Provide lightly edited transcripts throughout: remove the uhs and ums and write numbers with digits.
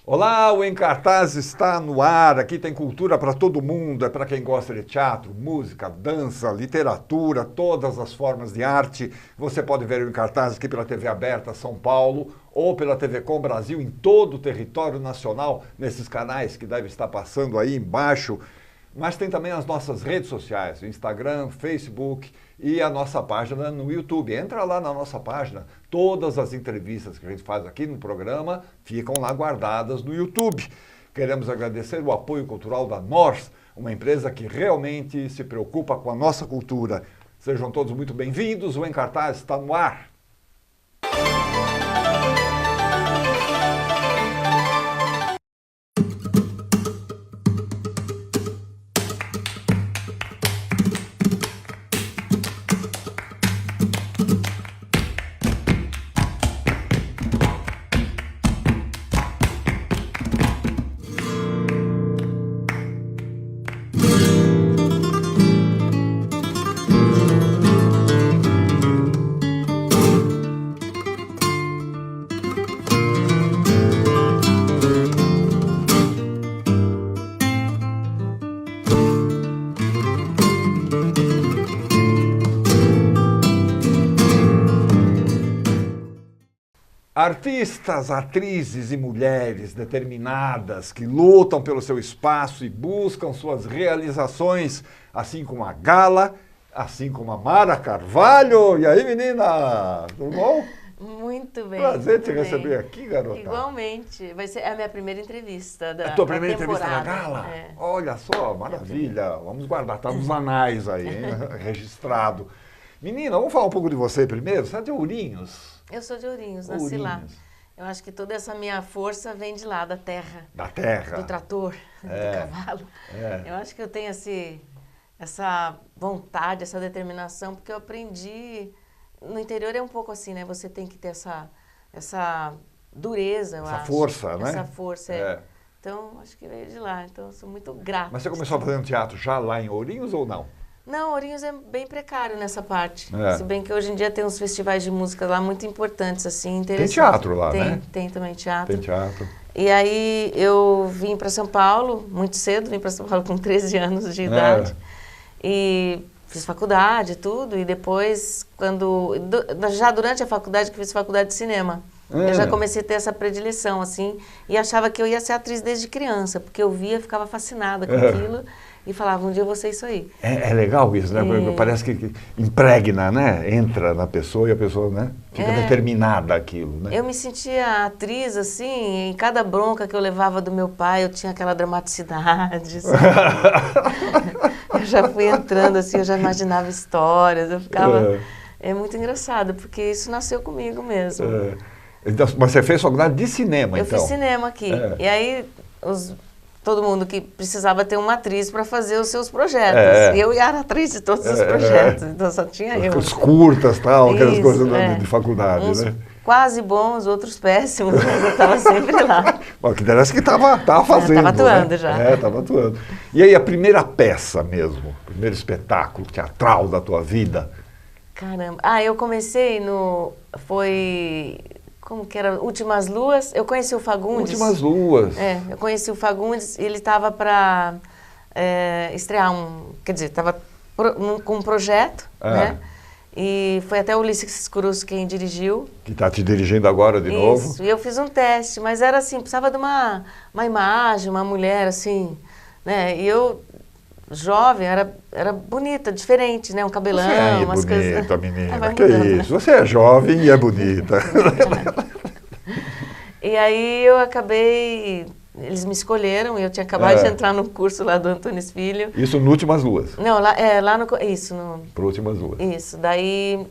Olá, o Em Cartaz está no ar. Aqui tem cultura para todo mundo. É para quem gosta de teatro, música, dança, literatura, todas as formas de arte. Você pode ver o Em Cartaz aqui pela TV Aberta São Paulo ou pela TV Com Brasil em todo o território nacional, nesses canais que devem estar passando aí embaixo. Mas tem também as nossas redes sociais, Instagram, Facebook e a nossa página no YouTube. Entra lá na nossa página, todas as entrevistas que a gente faz aqui no programa ficam lá guardadas no YouTube. Queremos agradecer o apoio cultural da NORS, uma empresa que realmente se preocupa com a nossa cultura. Sejam todos muito bem-vindos, o Em Cartaz está no ar. Artistas, atrizes e mulheres determinadas que lutam pelo seu espaço e buscam suas realizações, assim como a Gala, assim como a Mara Carvalho. E aí, menina? Tudo bom? Muito bem. Prazer te muito receber bem. aqui, garota. Igualmente. Vai ser a minha primeira entrevista da A tua primeira entrevista na temporada. Gala? É. Olha só, maravilha. Vamos guardar, tá nos anais aí, hein? Registrado. Menina, vamos falar um pouco de você primeiro? Você é de Ourinhos? Eu sou de Ourinhos, nasci lá. Ourinhos. Eu acho que toda essa minha força vem de lá, da terra. Da terra. Do trator, É. do cavalo. É. Eu acho que eu tenho essa vontade, essa determinação, porque eu aprendi... No interior é um pouco assim, né? Você tem que ter essa dureza, eu Essa acho. força, né? Essa força, É. Então, acho que veio de lá. Então, eu sou muito grata. Mas você começou fazendo teatro já lá em Ourinhos ou não? Não, Ourinhos é bem precário nessa parte. É. Se bem que hoje em dia tem uns festivais de música lá muito importantes, assim, interessantes. Tem teatro lá, né? Tem também teatro. Tem teatro. E aí eu vim para São Paulo muito cedo, vim para São Paulo com 13 anos de idade. E fiz faculdade e tudo, e depois, já durante a faculdade, que fiz faculdade de cinema, eu já comecei a ter essa predileção, assim, e achava que eu ia ser atriz desde criança, porque eu via, ficava fascinada com aquilo, e falava, um dia eu vou ser isso aí. É legal isso, né? Parece que impregna, né? Entra na pessoa e a pessoa, né? Fica determinada aquilo, né? Eu me sentia atriz, assim, em cada bronca que eu levava do meu pai, eu tinha aquela dramaticidade, sabe? Eu já fui entrando, assim, eu já imaginava histórias, eu ficava... É muito engraçado, porque isso nasceu comigo mesmo. Então, mas você fez faculdade de cinema, Eu então? fiz cinema aqui. E aí, todo mundo que precisava ter uma atriz para fazer os seus projetos. E eu era atriz de todos os projetos, então só tinha eu. Os curtas, tal, aquelas Isso, coisas de faculdade, uns né? quase bons, outros péssimos, mas eu estava sempre lá. Bom, que interessa que estava fazendo, Estava atuando, né? já. Estava atuando. E aí, a primeira peça mesmo, o primeiro espetáculo teatral da tua vida? Caramba. Eu comecei foi... Como que era? Últimas Luas. Eu conheci o Fagundes. Últimas Luas. Eu conheci o Fagundes e ele estava para estrear quer dizer, estava com um projeto, né? E foi até o Ulisses Cruz quem dirigiu. Que está te dirigindo agora de novo. Isso, e eu fiz um teste, mas era assim, precisava de uma imagem, uma mulher assim, né? E eu, jovem, era bonita, diferente, né? Um cabelão, Você é umas bonita, coisas... menina, vai que mudando, né? isso. Você é jovem e é bonita. E aí eu acabei... Eles me escolheram e eu tinha acabado de entrar no curso lá do Antunes Filho. Isso no Últimas Luas? Não, lá no... Isso, Pro Últimas Luas. Isso, daí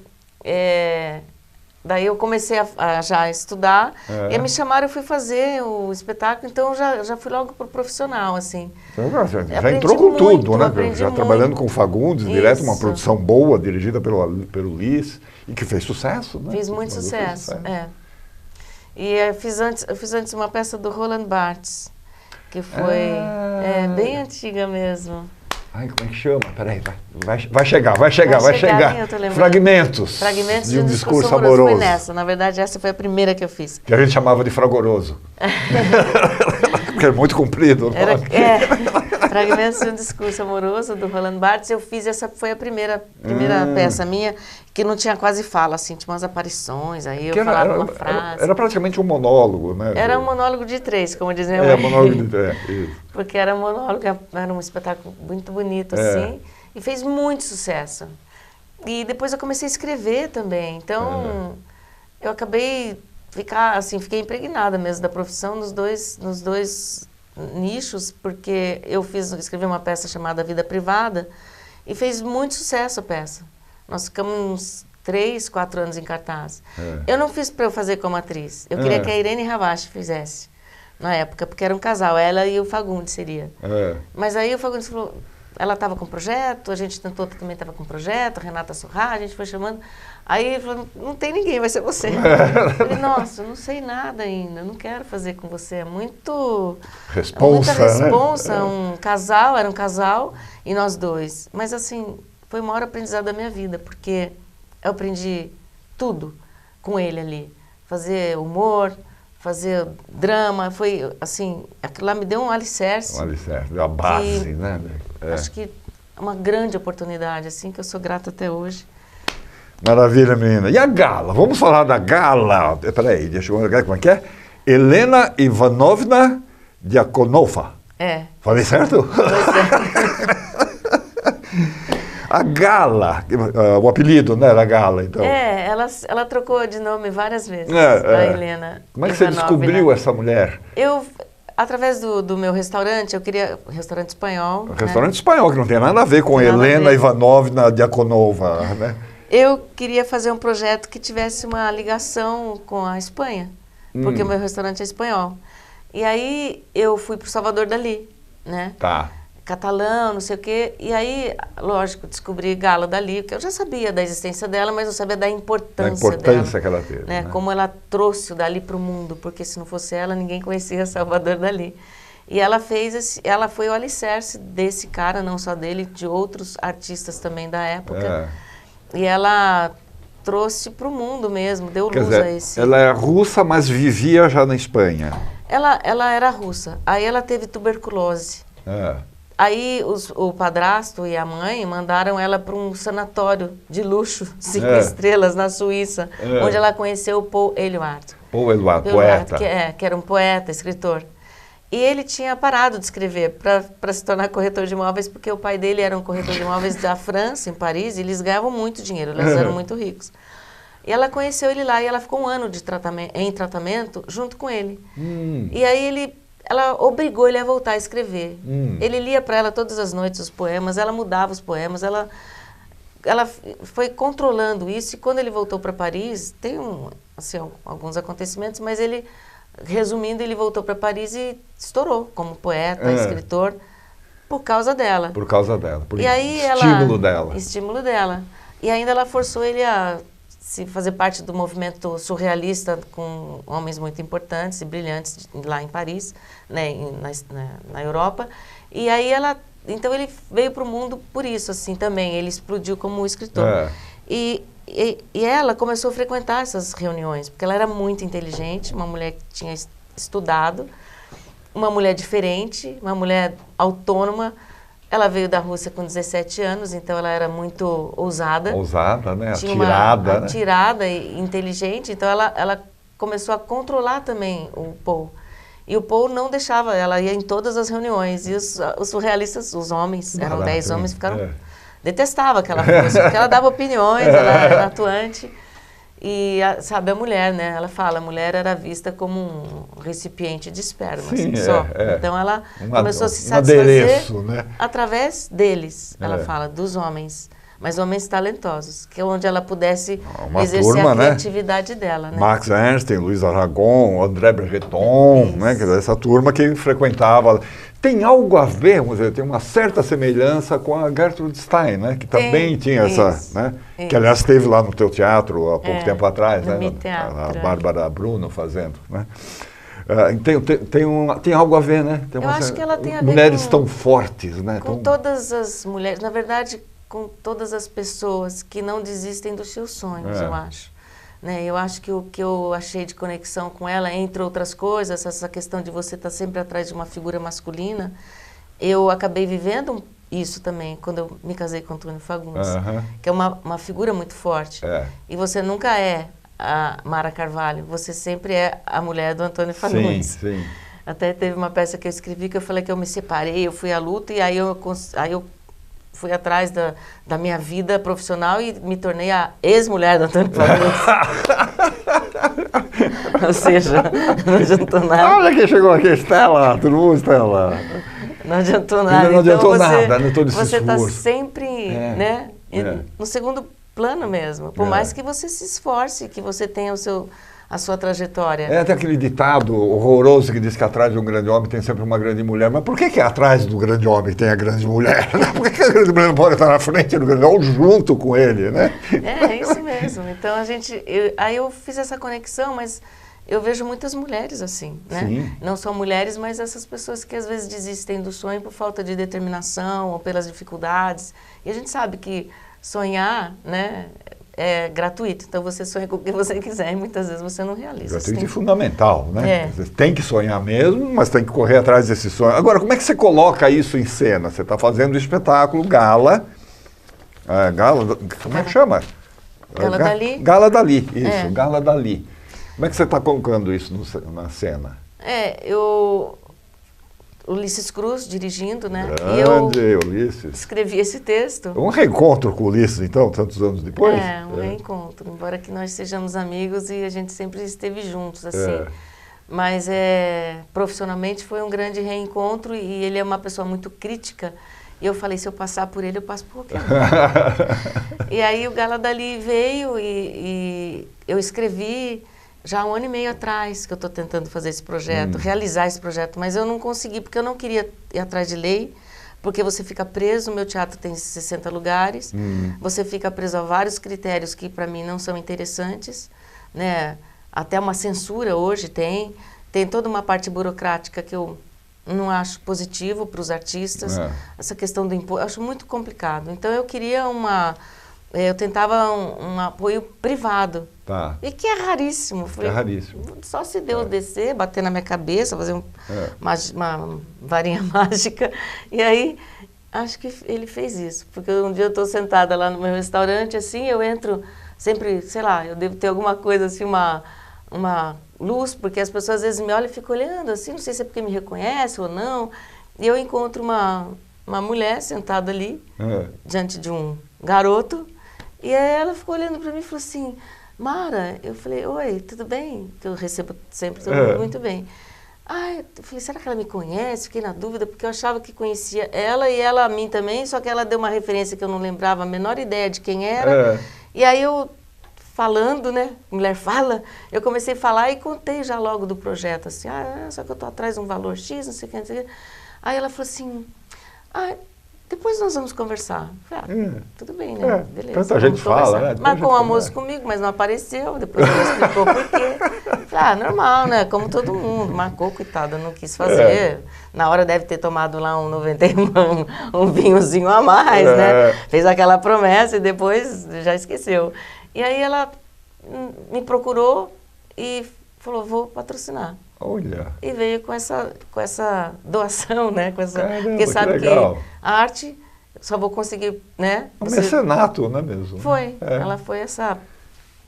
eu comecei a já estudar, e me chamaram, eu fui fazer o espetáculo, então já fui logo pro profissional, assim. Já entrou com tudo, né? Já muito. trabalhando com Fagundes, Isso. direto, uma produção boa, dirigida pelo Liz, e que fez sucesso, né? Fiz muito sucesso, E eu fiz antes uma peça do Roland Barthes, que foi bem antiga mesmo. Ai, como é que chama? Peraí, vai chegar. Eu tô lembrando. Fragmentos de um discurso amoroso. Foi nessa. Na verdade, essa foi a primeira que eu fiz. Que a gente chamava de fragoroso. Porque é muito comprido. Fragmentos de um discurso amoroso, do Roland Barthes. Eu fiz, essa foi a primeira peça minha, que não tinha quase fala, assim, tinha umas aparições, aí eu falava uma frase. Era praticamente um monólogo, né? Era um monólogo de 3, como diz minha mãe. Monólogo de 3, isso. Porque era um monólogo, era um espetáculo muito bonito, assim, e fez muito sucesso. E depois eu comecei a escrever também, então eu acabei fiquei impregnada mesmo da profissão nos dois nichos, porque eu escrevi uma peça chamada Vida Privada e fez muito sucesso a peça. Nós ficamos uns 3, 4 anos em cartaz. Eu não fiz para eu fazer como atriz. Eu queria que a Irene Ravache fizesse, na época, porque era um casal, ela e o Fagundes seria. Mas aí o Fagundes falou, ela estava com projeto, a gente também estava com projeto, a Renata Sorrá, a gente foi chamando. Aí ele falou, não tem ninguém, vai ser você. Eu falei, nossa, eu não sei nada ainda, não quero fazer com você, é muita responsa, né? Era um casal e nós dois. Mas assim, foi o maior aprendizado da minha vida, porque eu aprendi tudo com ele ali. Fazer humor, fazer drama, foi assim, aquilo lá me deu um alicerce. Um alicerce, a base, né? Acho que é uma grande oportunidade, assim, que eu sou grata até hoje. Maravilha, menina. E a Gala? Vamos falar da Gala. Peraí, deixa eu ver como é que é. Helena Ivanovna Diakonova. Falei certo? A Gala, o apelido, né, da Gala, então. Ela trocou de nome várias vezes, a Helena. Como é que você descobriu essa mulher? Através do meu restaurante, eu queria... Restaurante espanhol. Restaurante espanhol, que não tem nada a ver com Helena Ivanovna Diakonova, né? Eu queria fazer um projeto que tivesse uma ligação com a Espanha, porque o meu restaurante é espanhol. E aí eu fui para o Salvador Dalí, né? Catalão, não sei o quê. E aí, lógico, descobri Gala Dalí, que eu já sabia da existência dela, mas eu sabia da importância dela, que ela teve. Né? Como ela trouxe o Dalí para o mundo, porque se não fosse ela, ninguém conhecia Salvador Dalí. E ela foi o alicerce desse cara, não só dele, de outros artistas também da época. E ela trouxe para o mundo mesmo, deu luz a esse... Ela é russa, mas vivia já na Espanha. Ela era russa. Aí ela teve tuberculose. Aí o padrasto e a mãe mandaram ela para um sanatório de luxo, 5 estrelas, na Suíça, onde ela conheceu o Paul Éluard. Paul Éluard, poeta. Que era um poeta, escritor. E ele tinha parado de escrever para se tornar corretor de imóveis, porque o pai dele era um corretor de imóveis da França, em Paris, e eles ganhavam muito dinheiro, eles eram muito ricos. E ela conheceu ele lá, e ela ficou um ano em tratamento junto com ele. E aí ela obrigou ele a voltar a escrever. Ele lia para ela todas as noites os poemas, ela mudava os poemas, ela foi controlando isso, e quando ele voltou para Paris, tem alguns acontecimentos, mas resumindo, ele voltou para Paris e estourou como poeta, escritor, por causa dela. Por causa dela, por estímulo dela. E ainda ela forçou ele a fazer parte do movimento surrealista com homens muito importantes e brilhantes lá em Paris, né, na Europa. E aí então ele veio para o mundo por isso, assim, também. Ele explodiu como escritor. E ela começou a frequentar essas reuniões, porque ela era muito inteligente, uma mulher que tinha estudado, uma mulher diferente, uma mulher autônoma. Ela veio da Rússia com 17 anos, então ela era muito ousada. Ousada, né? Atirada. Atirada e inteligente, então ela começou a controlar também o Paul. E o Paul não deixava, ela ia em todas as reuniões, e os surrealistas, os homens, eram 10 homens, ficaram... Detestava que ela fosse, porque ela dava opiniões, ela era atuante. E, sabe, a mulher, né? Ela fala, a mulher era vista como um recipiente de esperma, assim, só. Então ela começou a se satisfazer né? Através deles, ela fala, dos homens. Mas homens talentosos, que é onde ela pudesse exercer turma, a criatividade dela. Né? Max Ernst, Luiz Aragon, André Breton, né? Quer dizer, essa turma que frequentava... Tem algo a ver, vamos dizer, tem uma certa semelhança com a Gertrude Stein, né? Que também tinha essa, né? Que aliás esteve lá no teu teatro há pouco tempo atrás, né? Teatro, a Bárbara Bruno fazendo, né? Tem algo a ver, né? Eu acho que ela tem a ver mulheres tão fortes, né? Com todas as mulheres, na verdade, com todas as pessoas que não desistem dos seus sonhos, eu acho. Né? Eu acho que o que eu achei de conexão com ela, entre outras coisas, essa questão de você estar sempre atrás de uma figura masculina, eu acabei vivendo isso também, quando eu me casei com Antônio Fagundes, que é uma figura muito forte. E você nunca é a Mara Carvalho, você sempre é a mulher do Antônio Fagundes. Sim. Até teve uma peça que eu escrevi que eu falei que eu me separei, eu fui à luta e aí eu fui atrás da minha vida profissional e me tornei a ex-mulher do Antônio Fagundes. Ou seja, não adiantou nada. Olha quem chegou aqui, Estela, tudo bom, Estela? Não adiantou nada. Não adiantou então nada, né? Todo esse você está esforço. sempre no segundo plano mesmo. Por mais que você se esforce, que você tenha a sua trajetória. Tem aquele ditado horroroso que diz que atrás de um grande homem tem sempre uma grande mulher. Mas por que atrás do grande homem tem a grande mulher? Por que a grande mulher não pode estar na frente do grande homem junto com ele, né? É isso mesmo. Então aí eu fiz essa conexão, mas eu vejo muitas mulheres assim, né? Sim. Não só mulheres, mas essas pessoas que às vezes desistem do sonho por falta de determinação ou pelas dificuldades. E a gente sabe que sonhar, né, é gratuito. Então você sonha com o que você quiser e muitas vezes você não realiza. Gratuito e fundamental, né? Você tem que sonhar mesmo, mas tem que correr atrás desse sonho. Agora, como é que você coloca isso em cena? Você está fazendo o espetáculo Gala. Como é que chama? Gala Dali. Gala Dali, isso, Gala Dali. Como é que você está colocando isso na cena? Ulisses Cruz dirigindo, né? Grande e eu Ulisses. Escrevi esse texto. Um reencontro com o Ulisses, então, tantos anos depois? Um reencontro, embora que nós sejamos amigos e a gente sempre esteve juntos, assim. Mas profissionalmente foi um grande reencontro e ele é uma pessoa muito crítica. E eu falei, se eu passar por ele, eu passo por qualquer um. E aí o Gala Dali veio e eu escrevi já há 1 ano e meio atrás que eu estou tentando fazer esse projeto, realizar esse projeto, mas eu não consegui, porque eu não queria ir atrás de lei, porque você fica preso, o meu teatro tem 60 lugares, você fica preso a vários critérios que para mim não são interessantes, né? Até uma censura hoje tem toda uma parte burocrática que eu não acho positivo para os artistas, essa questão do imposto, eu acho muito complicado. Então eu queria eu tentava um apoio privado. Tá. E que é raríssimo. É raríssimo. Só se Deus descer, bater na minha cabeça, fazer uma varinha mágica. E aí, acho que ele fez isso. Porque um dia eu estou sentada lá no meu restaurante, assim, eu entro sempre, sei lá, eu devo ter alguma coisa assim, uma luz, porque as pessoas às vezes me olham e ficam olhando assim, não sei se é porque me reconhece ou não. E eu encontro uma mulher sentada ali, diante de um garoto, e aí ela ficou olhando para mim e falou assim, Mara, eu falei, oi, tudo bem? Que eu recebo sempre todo mundo muito bem. Eu falei, será que ela me conhece? Fiquei na dúvida, porque eu achava que conhecia ela e ela a mim também, só que ela deu uma referência que eu não lembrava a menor ideia de quem era. E aí eu, falando, né, mulher fala, eu comecei a falar e contei já logo do projeto, assim, só que eu tô atrás de um valor X, não sei o que, não sei o que. Aí ela falou assim, depois nós vamos conversar. Falei, tudo bem, né? Beleza. Tanta gente fala, né? Marcou um almoço comigo, mas não apareceu. Depois ela explicou por quê. Falei, normal, né? Como todo mundo. Marcou, coitada, não quis fazer. Na hora deve ter tomado lá um 91, um vinhozinho a mais, né? Fez aquela promessa e depois já esqueceu. E aí ela me procurou e falou, vou patrocinar. Olha. E veio com essa doação, né? Caramba, porque sabe que a arte só vou conseguir, né? Um mecenato, né mesmo? Foi. Ela foi essa...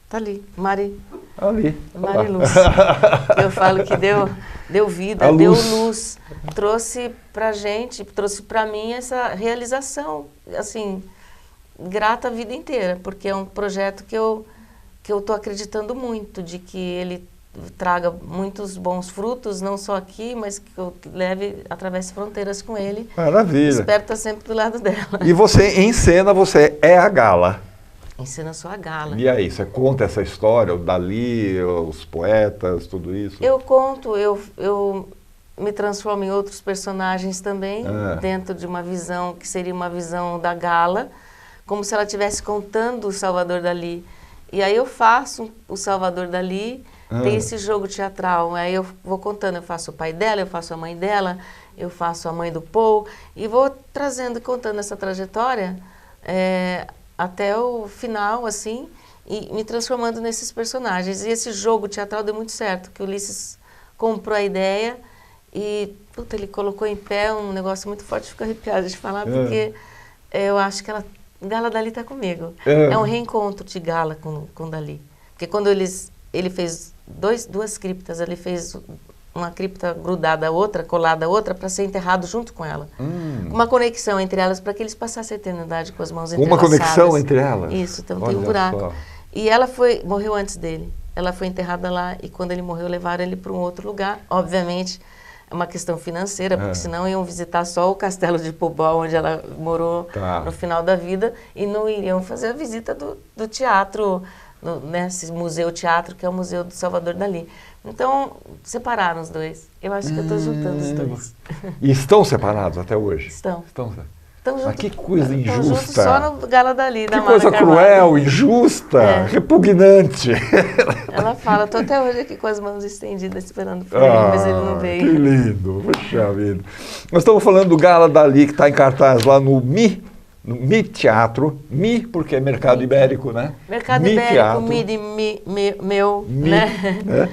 Tá ali, Mari. Ali. Mari Luz. Eu falo que deu vida, deu luz. Trouxe pra gente, trouxe pra mim essa realização, assim, grata a vida inteira, porque é um projeto que eu tô acreditando muito, de que ele traga muitos bons frutos, não só aqui, mas que eu atravesse fronteiras com ele. Maravilha. Espero estar sempre do lado dela. E você, em cena, você é a Gala. Em cena eu sou a Gala. E aí, você conta essa história, o Dali, os poetas, tudo isso? Eu conto, eu me transformo em outros personagens também, dentro de uma visão que seria uma visão da Gala, como se ela estivesse contando o Salvador Dali. E aí eu faço o Salvador Dali tem esse jogo teatral. Aí eu vou contando, eu faço o pai dela, eu faço a mãe dela, eu faço a mãe do Paul, e vou trazendo e contando essa trajetória até o final, assim, e me transformando nesses personagens. E esse jogo teatral deu muito certo, que o Ulisses comprou a ideia e, puta, ele colocou em pé um negócio muito forte, fico arrepiada de falar, porque eu acho que Gala Dali está comigo. É um reencontro de Gala com Dali. Porque quando ele fez duas criptas, ele fez uma cripta grudada à outra, colada à outra, para ser enterrado junto com ela. Uma conexão entre elas, para que eles passassem a eternidade com as mãos entrelaçadas. Uma conexão entre elas? Isso, então tem um buraco. Só. E ela morreu antes dele. Ela foi enterrada lá e quando ele morreu, levaram ele para um outro lugar. Obviamente, é uma questão financeira, porque senão iam visitar só o castelo de Pobal, onde ela morou no final da vida, e não iriam fazer a visita do teatro, esse museu-teatro, que é o Museu do Salvador Dali. Então, separaram os dois. Eu acho que eu estou juntando os dois. E estão separados até hoje? Estão juntos. Mas que coisa injusta. Só no Gala Dali, que coisa cruel, injusta, repugnante. Ela fala, estou até hoje aqui com as mãos estendidas esperando por ele, mas ele não veio. Que lindo, puxa vida. Nós estamos falando do Gala Dali, que está em cartaz lá no Mi Teatro. Mi, porque é Mercado Ibérico, né? Mercado Ibérico, Mi de meu, né?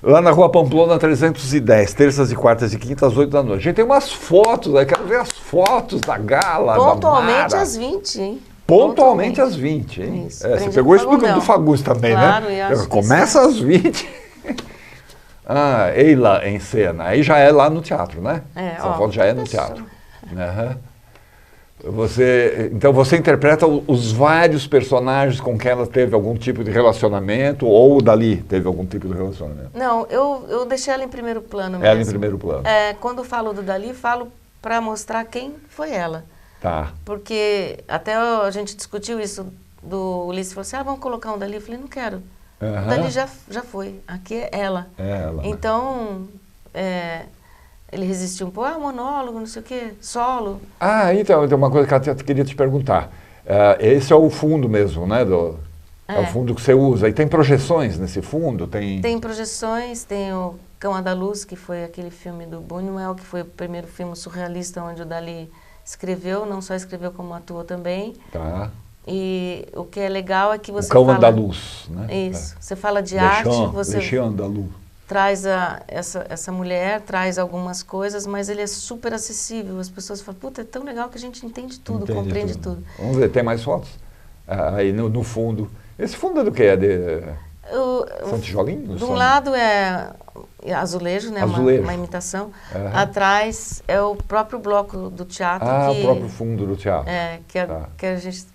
Lá na Rua Pamplona 310, terças e quartas e quintas, às 8 da noite. A gente tem umas fotos, né? Quero ver as fotos da gala, pontualmente às 20, hein? Pontualmente às 20, hein? Isso, você pegou isso do Fagundes também, claro, né? Começa às 20. Eila em cena. Aí já é lá no teatro, né? Essa foto já é no teatro. Então você interpreta os vários personagens com quem ela teve algum tipo de relacionamento, ou o Dali teve algum tipo de relacionamento? Não, eu deixei ela em primeiro plano mesmo. Ela em primeiro plano. Quando falo do Dali, falo para mostrar quem foi ela. Tá. Porque até a gente discutiu isso, do Ulisses falou assim, vamos colocar um Dali. Eu falei, não quero. O Dali já foi, aqui é ela. Então, ele resistiu um pouco, monólogo, não sei o quê, solo. Então, tem uma coisa que eu queria te perguntar. Esse é o fundo mesmo, né? É o fundo que você usa. E tem projeções nesse fundo? Tem projeções, tem o Cão Andaluz, que foi aquele filme do Buñuel, que foi o primeiro filme surrealista onde o Dali escreveu, não só escreveu como atuou também. Tá. E o que é legal é que você fala... O Cão Andaluz, né? Isso. Você fala de arte, você... Andaluz. Traz essa mulher, traz algumas coisas, mas ele é super acessível. As pessoas falam, puta, é tão legal que a gente entende tudo, compreende tudo. Vamos ver, tem mais fotos? Aí no fundo. Esse fundo é do quê? É de são tijolinhos? De um lado é azulejo, né? Uma imitação. Atrás é o próprio bloco do teatro. O próprio fundo do teatro. Que a gente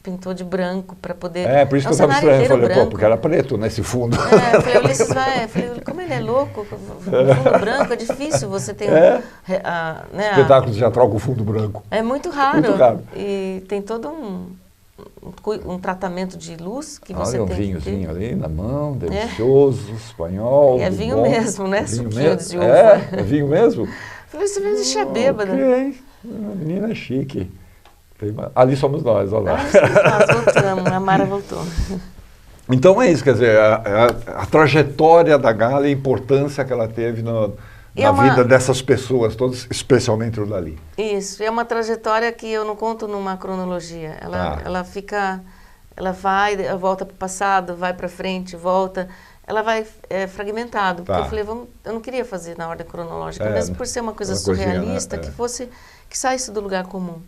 pintou de branco para poder... por isso que eu estava estranho. Eu falei, porque era preto nesse fundo. Eu falei, Ulisses como ele é louco, fundo branco é difícil, você tem espetáculo teatral com fundo branco. É muito raro. Muito raro. E tem todo um tratamento de luz que você tem. Olha um vinhozinho ali na mão, delicioso, espanhol. É vinho bom. Mesmo, né? Suquinho de uva. É vinho mesmo? Falei, você vai deixar bêbada. Uma menina chique. Ali somos nós, olha lá. Nós voltamos, a Mara voltou. Então é isso, quer dizer, a trajetória da Gala e a importância que ela teve na vida dessas pessoas todas, especialmente o Dali. Isso, é uma trajetória que eu não conto numa cronologia. Ela fica, ela vai, volta para o passado, vai para frente, volta. Ela vai fragmentado. Porque eu falei, eu não queria fazer na ordem cronológica, mesmo por ser uma coisa surrealista, que saísse do lugar comum.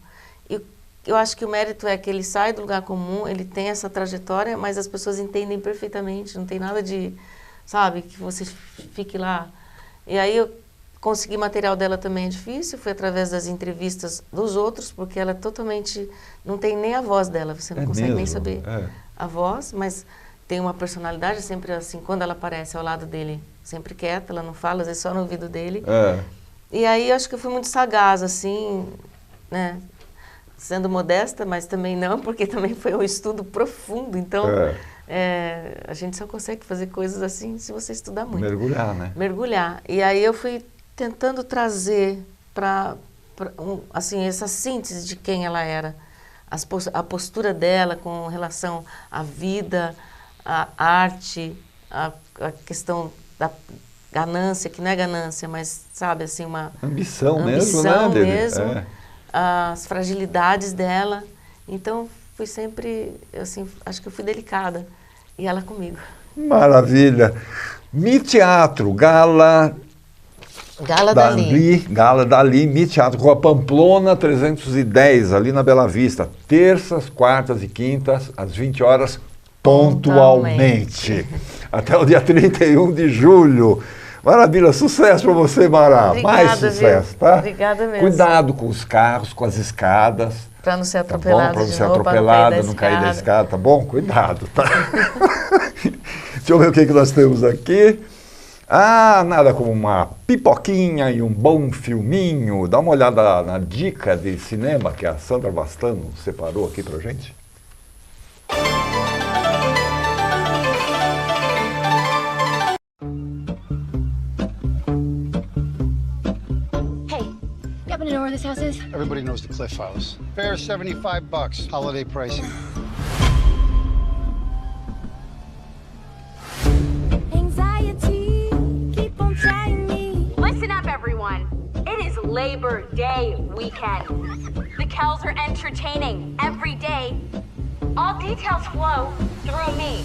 E eu acho que o mérito é que ele sai do lugar comum, ele tem essa trajetória, mas as pessoas entendem perfeitamente, não tem nada de, sabe, que você fique lá. E aí eu consegui material dela também é difícil, foi através das entrevistas dos outros, porque ela é totalmente, não tem nem a voz dela, você não consegue nem saber a voz, mas tem uma personalidade sempre assim, quando ela aparece ao lado dele, sempre quieta, ela não fala, às vezes só no ouvido dele. E aí eu acho que eu fui muito sagaz, assim, né? Sendo modesta, mas também não, porque também foi um estudo profundo. Então, a gente só consegue fazer coisas assim se você estudar muito. Mergulhar, né? Mergulhar. E aí eu fui tentando trazer assim, essa síntese de quem ela era. A postura dela com relação à vida, à arte, a questão da ganância, que não é ganância, mas, sabe, assim, uma... Ambição mesmo, né, dele? Mesmo, as fragilidades dela. Então, fui sempre, assim, acho que eu fui delicada. E ela comigo. Maravilha. Mi Teatro, Gala Dali, Mi Teatro, Rua Pamplona 310, ali na Bela Vista. Terças, quartas e quintas, às 20 horas, pontualmente. Até o dia 31 de julho. Maravilha, sucesso para você, Mara. Obrigada, mais sucesso, viu? tá? Obrigada mesmo. Cuidado com os carros, com as escadas. Para não ser atropelada, tá bom? Para não ser atropelada, não cair da escada, tá bom? Cuidado, tá? Deixa eu ver o que nós temos aqui. Ah, nada como uma pipoquinha e um bom filminho. Dá uma olhada na dica de cinema que a Sandra Bastano separou aqui pra gente. Happen to know where this house is? Everybody knows the Cliff House. Fare $75, holiday pricing. Anxiety, keep on trying me. Listen up, everyone. It is Labor Day weekend. The Kells are entertaining every day. All details flow through me.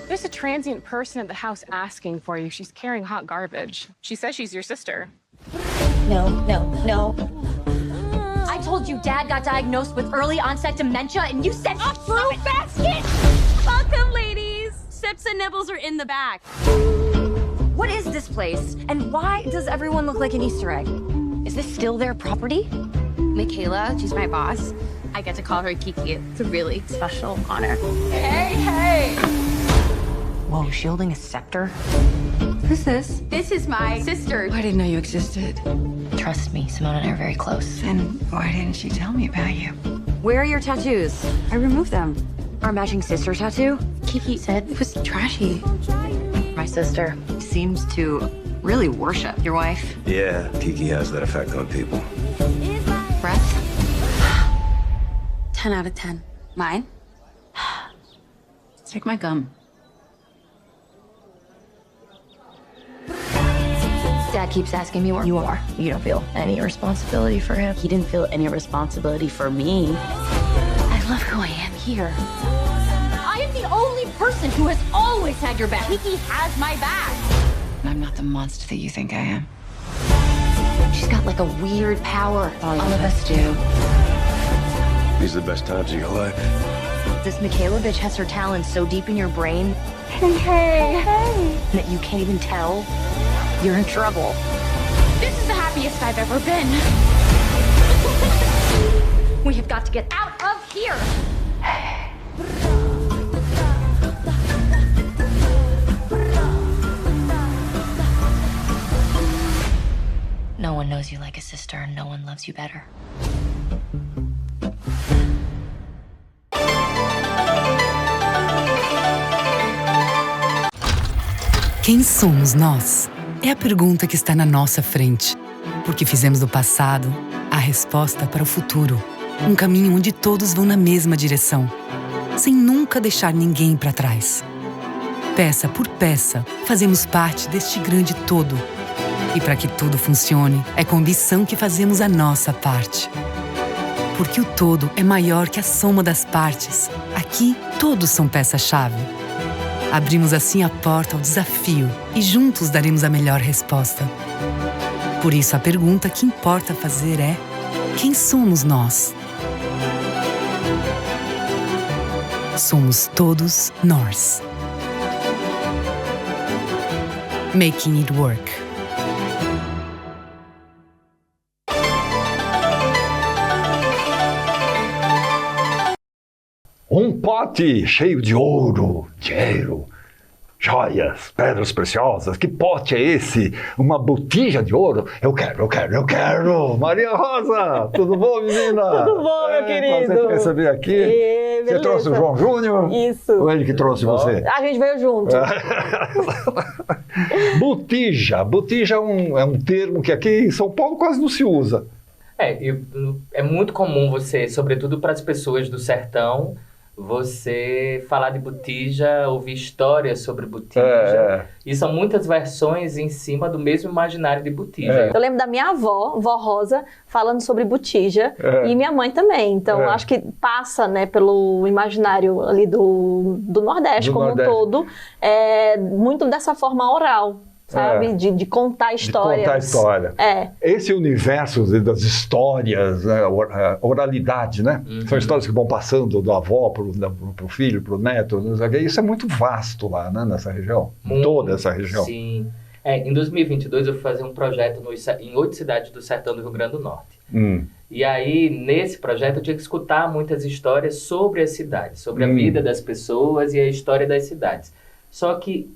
There's a transient person at the house asking for you. She's carrying hot garbage. She says she's your sister. No. I told you Dad got diagnosed with early onset dementia, and you said a fruit basket. Welcome, ladies. Sips and nibbles are in the back. What is this place? And why does everyone look like an Easter egg? Is this still their property? Michaela, she's my boss. I get to call her Kiki. It's a really special honor. Hey! Whoa, shielding a scepter? Who's this? This is my sister. I didn't know you existed. Trust me, Simone and I are very close. And why didn't she tell me about you? Where are your tattoos? I removed them. Our matching sister tattoo? Kiki said it was trashy. My sister seems to really worship your wife. Yeah, Kiki has that effect on people. Breath? 10 out of 10. Mine? Take my gum. Dad keeps asking me where you are. You don't feel any responsibility for him. He didn't feel any responsibility for me. I love who I am here. I am the only person who has always had your back. Kiki has my back. I'm not the monster that you think I am. She's got like a weird power. All of us do. These are the best times of your life. This Michaela bitch has her talents so deep in your brain that you can't even tell you're in trouble. This is the happiest I've ever been. We have got to get out of here. No one knows you like a sister, and no one loves you better. Quem somos nós? É a pergunta que está na nossa frente. Porque fizemos do passado a resposta para o futuro. Um caminho onde todos vão na mesma direção, sem nunca deixar ninguém para trás. Peça por peça, fazemos parte deste grande todo. E para que tudo funcione, é com ambição que fazemos a nossa parte. Porque o todo é maior que a soma das partes. Aqui, todos são peça-chave. Abrimos assim a porta ao desafio e juntos daremos a melhor resposta. Por isso, a pergunta que importa fazer é: quem somos nós? Somos todos nós. Making it work. Um pote cheio de ouro, dinheiro, joias, pedras preciosas. Que pote é esse? Uma botija de ouro? Eu quero. Maria Rosa, tudo bom, menina? Tudo bom, meu querido? Prazer te receber aqui. Você trouxe o João Júnior? Isso. Ou ele que trouxe você? A gente veio junto. Botija. Botija é um termo que aqui em São Paulo quase não se usa. É muito comum você, sobretudo para as pessoas do sertão, você falar de Botija, ouvir histórias sobre Botija. E são muitas versões em cima do mesmo imaginário de Botija. Eu lembro da minha avó, vó Rosa, falando sobre Botija, e minha mãe também. Então, acho que passa, né, pelo imaginário ali do Nordeste como um todo, muito dessa forma oral. Sabe? De contar histórias. De contar história. Esse universo das histórias, né? Oralidade, né? São histórias que vão passando do avó pro filho, pro neto. Isso é muito vasto lá, né? Nessa região. Toda essa região. Sim. Em 2022 eu fui fazer um projeto em 8 cidades do sertão do Rio Grande do Norte. E aí, nesse projeto, eu tinha que escutar muitas histórias sobre as cidades, sobre a vida das pessoas e a história das cidades. Só que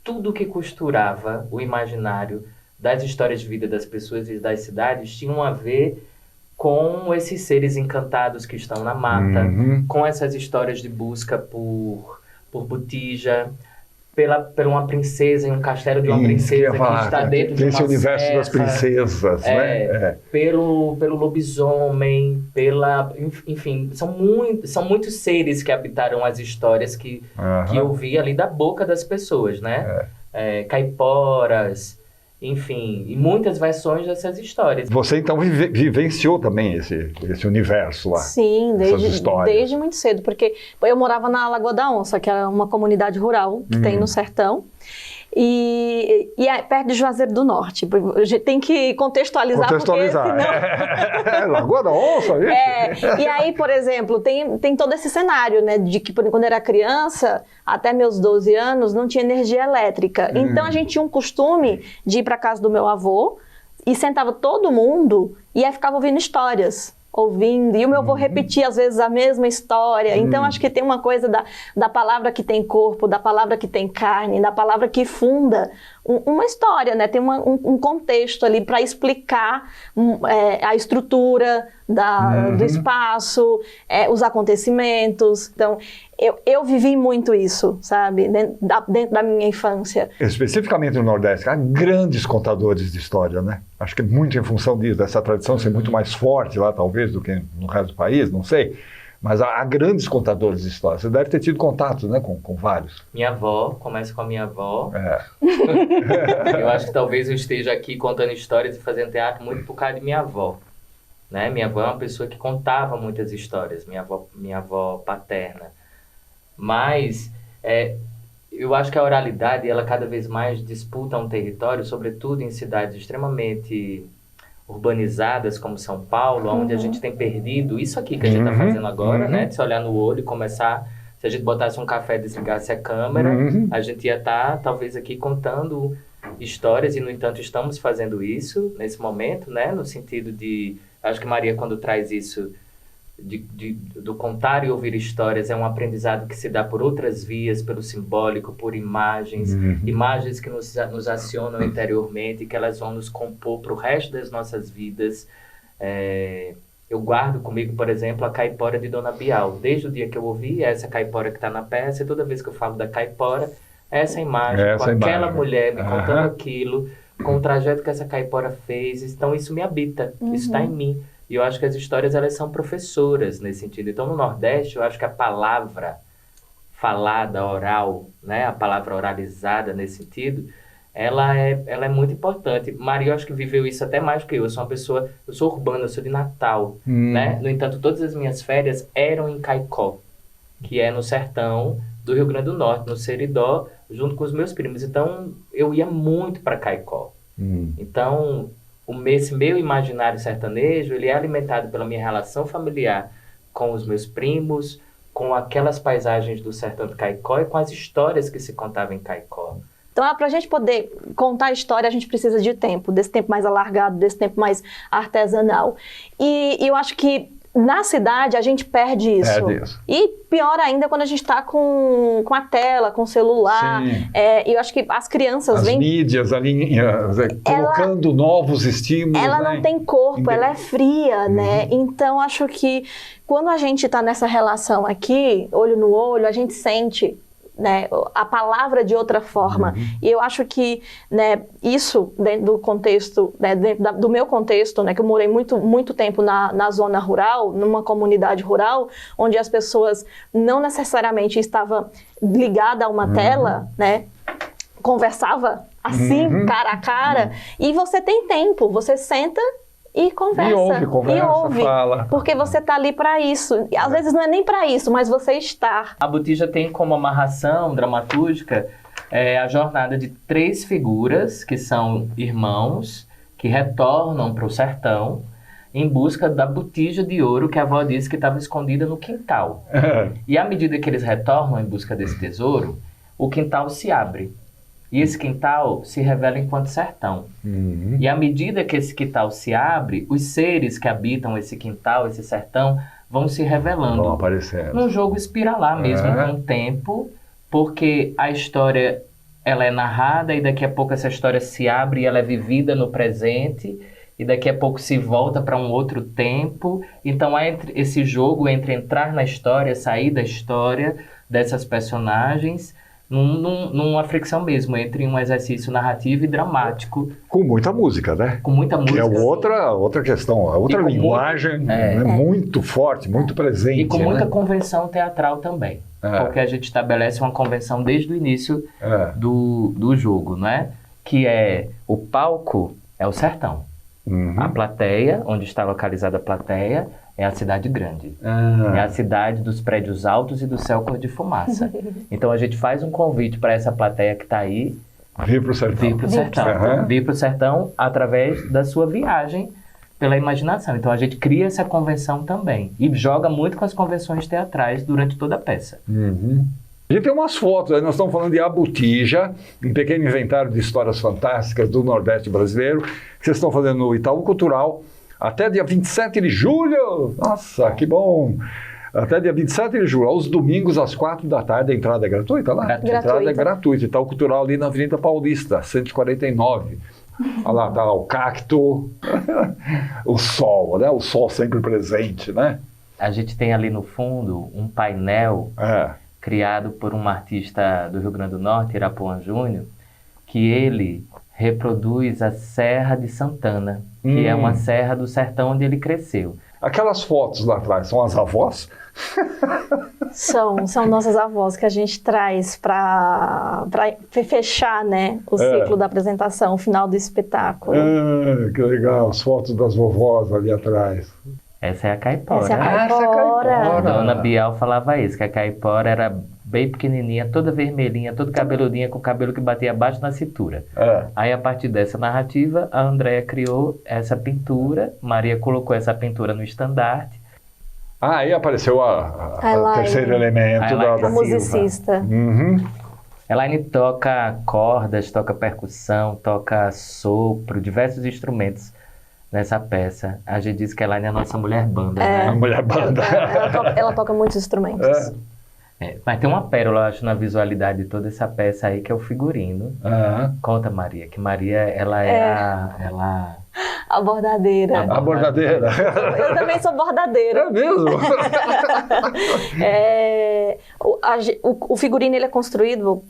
tudo que costurava o imaginário das histórias de vida das pessoas e das cidades tinham a ver com esses seres encantados que estão na mata, com essas histórias de busca por Botija, por uma princesa em um castelo de uma princesa que está dentro de uma esse universo serra, das princesas, né? Pelo lobisomem, enfim, são muitos seres que habitaram as histórias que eu vi ali da boca das pessoas, né? Caiporas, enfim, e muitas versões dessas histórias. Você então vivenciou também esse universo lá? Sim, desde muito cedo, porque eu morava na Lagoa da Onça, que era uma comunidade rural que tem no sertão, e é perto de Juazeiro do Norte. A gente tem que contextualizar. Porque senão... Lagoa da Onça, isso? E aí, por exemplo, tem todo esse cenário, né, de que quando eu era criança, até meus 12 anos, não tinha energia elétrica. Então a gente tinha um costume de ir para casa do meu avô e sentava todo mundo e aí ficava ouvindo histórias. E o meu avô repetia às vezes a mesma história. Então acho que tem uma coisa da palavra que tem corpo, da palavra que tem carne, da palavra que funda uma história, né? Tem um contexto ali para explicar a estrutura do espaço, os acontecimentos. Então eu vivi muito isso, sabe? Dentro da minha infância. Especificamente no Nordeste, há grandes contadores de história, né? Acho que é muito em função disso, dessa tradição ser muito mais forte lá, talvez, do que no resto do país, não sei. Mas há grandes contadores de história. Você deve ter tido contato, né, com vários. Minha avó, começa com a minha avó. Eu acho que talvez eu esteja aqui contando histórias e fazendo teatro muito por causa de minha avó. Né? Minha avó é uma pessoa que contava muitas histórias, minha avó paterna. Mas eu acho que a oralidade, ela cada vez mais disputa um território, sobretudo em cidades extremamente urbanizadas como São Paulo, onde a gente tem perdido isso aqui que a gente está fazendo agora, né? De se olhar no olho e começar... Se a gente botasse um café e desligasse a câmera, a gente ia estar, talvez, aqui contando histórias, e, no entanto, estamos fazendo isso nesse momento, né? No sentido de... Acho que Maria, quando traz isso do contar e ouvir histórias, é um aprendizado que se dá por outras vias, pelo simbólico, por imagens, imagens que nos acionam interiormente, que elas vão nos compor para o resto das nossas vidas. Eu guardo comigo, por exemplo, a caipora de Dona Bial. Desde o dia que eu ouvi essa caipora que está na peça, e toda vez que eu falo da caipora, essa imagem, aquela mulher me contando aquilo, com o trajeto que essa caipora fez. Então isso me habita, isso está em mim. E eu acho que as histórias, elas são professoras nesse sentido. Então, no Nordeste, eu acho que a palavra falada, oral, né, a palavra oralizada nesse sentido, ela é muito importante. Maria, eu acho que viveu isso até mais do que eu. Eu sou urbana, eu sou de Natal, né? No entanto, todas as minhas férias eram em Caicó, que é no sertão do Rio Grande do Norte, no Seridó, junto com os meus primos. Então, eu ia muito para Caicó. Então... Esse meu imaginário sertanejo, ele é alimentado pela minha relação familiar com os meus primos, com aquelas paisagens do sertão de Caicó e com as histórias que se contavam em Caicó. Então, para a gente poder contar a história, a gente precisa de tempo, desse tempo mais alargado, desse tempo mais artesanal. E eu acho que na cidade a gente perde isso. E pior ainda quando a gente está com a tela, com o celular. Eu acho que as crianças vêm... As mídias ali colocando novos estímulos. Ela não tem corpo, ela é fria, né? Então acho que quando a gente está nessa relação aqui, olho no olho, a gente sente né, a palavra de outra forma. E eu acho que, né, isso dentro do contexto, né, dentro do meu contexto, né, que eu morei muito tempo na zona rural, numa comunidade rural, onde as pessoas não necessariamente estavam ligadas a uma tela, né, conversava assim, cara a cara, e você tem tempo, você senta e conversa. E ouve, fala. Porque você está ali para isso. E, às vezes não é nem para isso, mas você está. A Botija tem como amarração dramatúrgica a jornada de 3 figuras, que são irmãos, que retornam para o sertão em busca da botija de ouro que a avó disse que estava escondida no quintal. E à medida que eles retornam em busca desse tesouro, o quintal se abre. E esse quintal se revela enquanto sertão. E à medida que esse quintal se abre, os seres que habitam esse quintal, esse sertão, vão se revelando. Vão aparecendo. Num jogo espiralar mesmo, com o tempo, porque a história ela é narrada e daqui a pouco essa história se abre e ela é vivida no presente e daqui a pouco se volta para um outro tempo. Então há esse jogo entre entrar na história, sair da história dessas personagens, numa fricção mesmo, entre um exercício narrativo e dramático. Com muita música, né? Com muita música. Que é outra questão, outra linguagem muito forte, muito presente. E com muita convenção teatral também. Porque a gente estabelece uma convenção desde o início do jogo, né? Que é o palco é o sertão. A plateia, onde está localizada a plateia, é a cidade grande. É a cidade dos prédios altos e do céu cor de fumaça. Então a gente faz um convite para essa plateia que está aí. Vir para o sertão. Vir para o sertão através da sua viagem pela imaginação. Então a gente cria essa convenção também. E joga muito com as convenções teatrais durante toda a peça. A gente tem umas fotos, aí nós estamos falando de A Botija, um pequeno inventário de histórias fantásticas do Nordeste brasileiro, que vocês estão fazendo no Itaú Cultural, até dia 27 de julho. Nossa, que bom! Até dia 27 de julho, aos domingos, às 4 da tarde, a entrada é gratuita lá? Gratuita. A entrada é gratuita. Itaú Cultural ali na Avenida Paulista, 149. Olha lá, tá lá o cacto, o sol, né? O sol sempre presente, né? A gente tem ali no fundo um painel criado por um artista do Rio Grande do Norte, Irapuã Júnior, que ele reproduz a Serra de Santana, que é uma serra do sertão onde ele cresceu. Aquelas fotos lá atrás são as avós? São nossas avós que a gente traz para fechar, né, o ciclo da apresentação, o final do espetáculo. Que legal, as fotos das vovós ali atrás. Essa é a caipora. Essa é a caipora. A dona Bial falava isso, que a caipora era bem pequenininha, toda vermelhinha, toda cabeludinha, com o cabelo que batia abaixo na cintura. Aí, a partir dessa narrativa, a Andréia criou essa pintura, Maria colocou essa pintura no estandarte. Aí apareceu o terceiro elemento da musicista. Elaine toca cordas, toca percussão, toca sopro, diversos instrumentos nessa peça. A gente diz que a Elaine é a nossa mulher banda, né? A mulher banda. Ela toca muitos instrumentos. Mas tem uma pérola, eu acho, na visualidade de toda essa peça aí, que é o figurino. Conta, Maria, que Maria, ela é a bordadeira. A bordadeira. Eu também sou bordadeira. É mesmo? O figurino ele é construído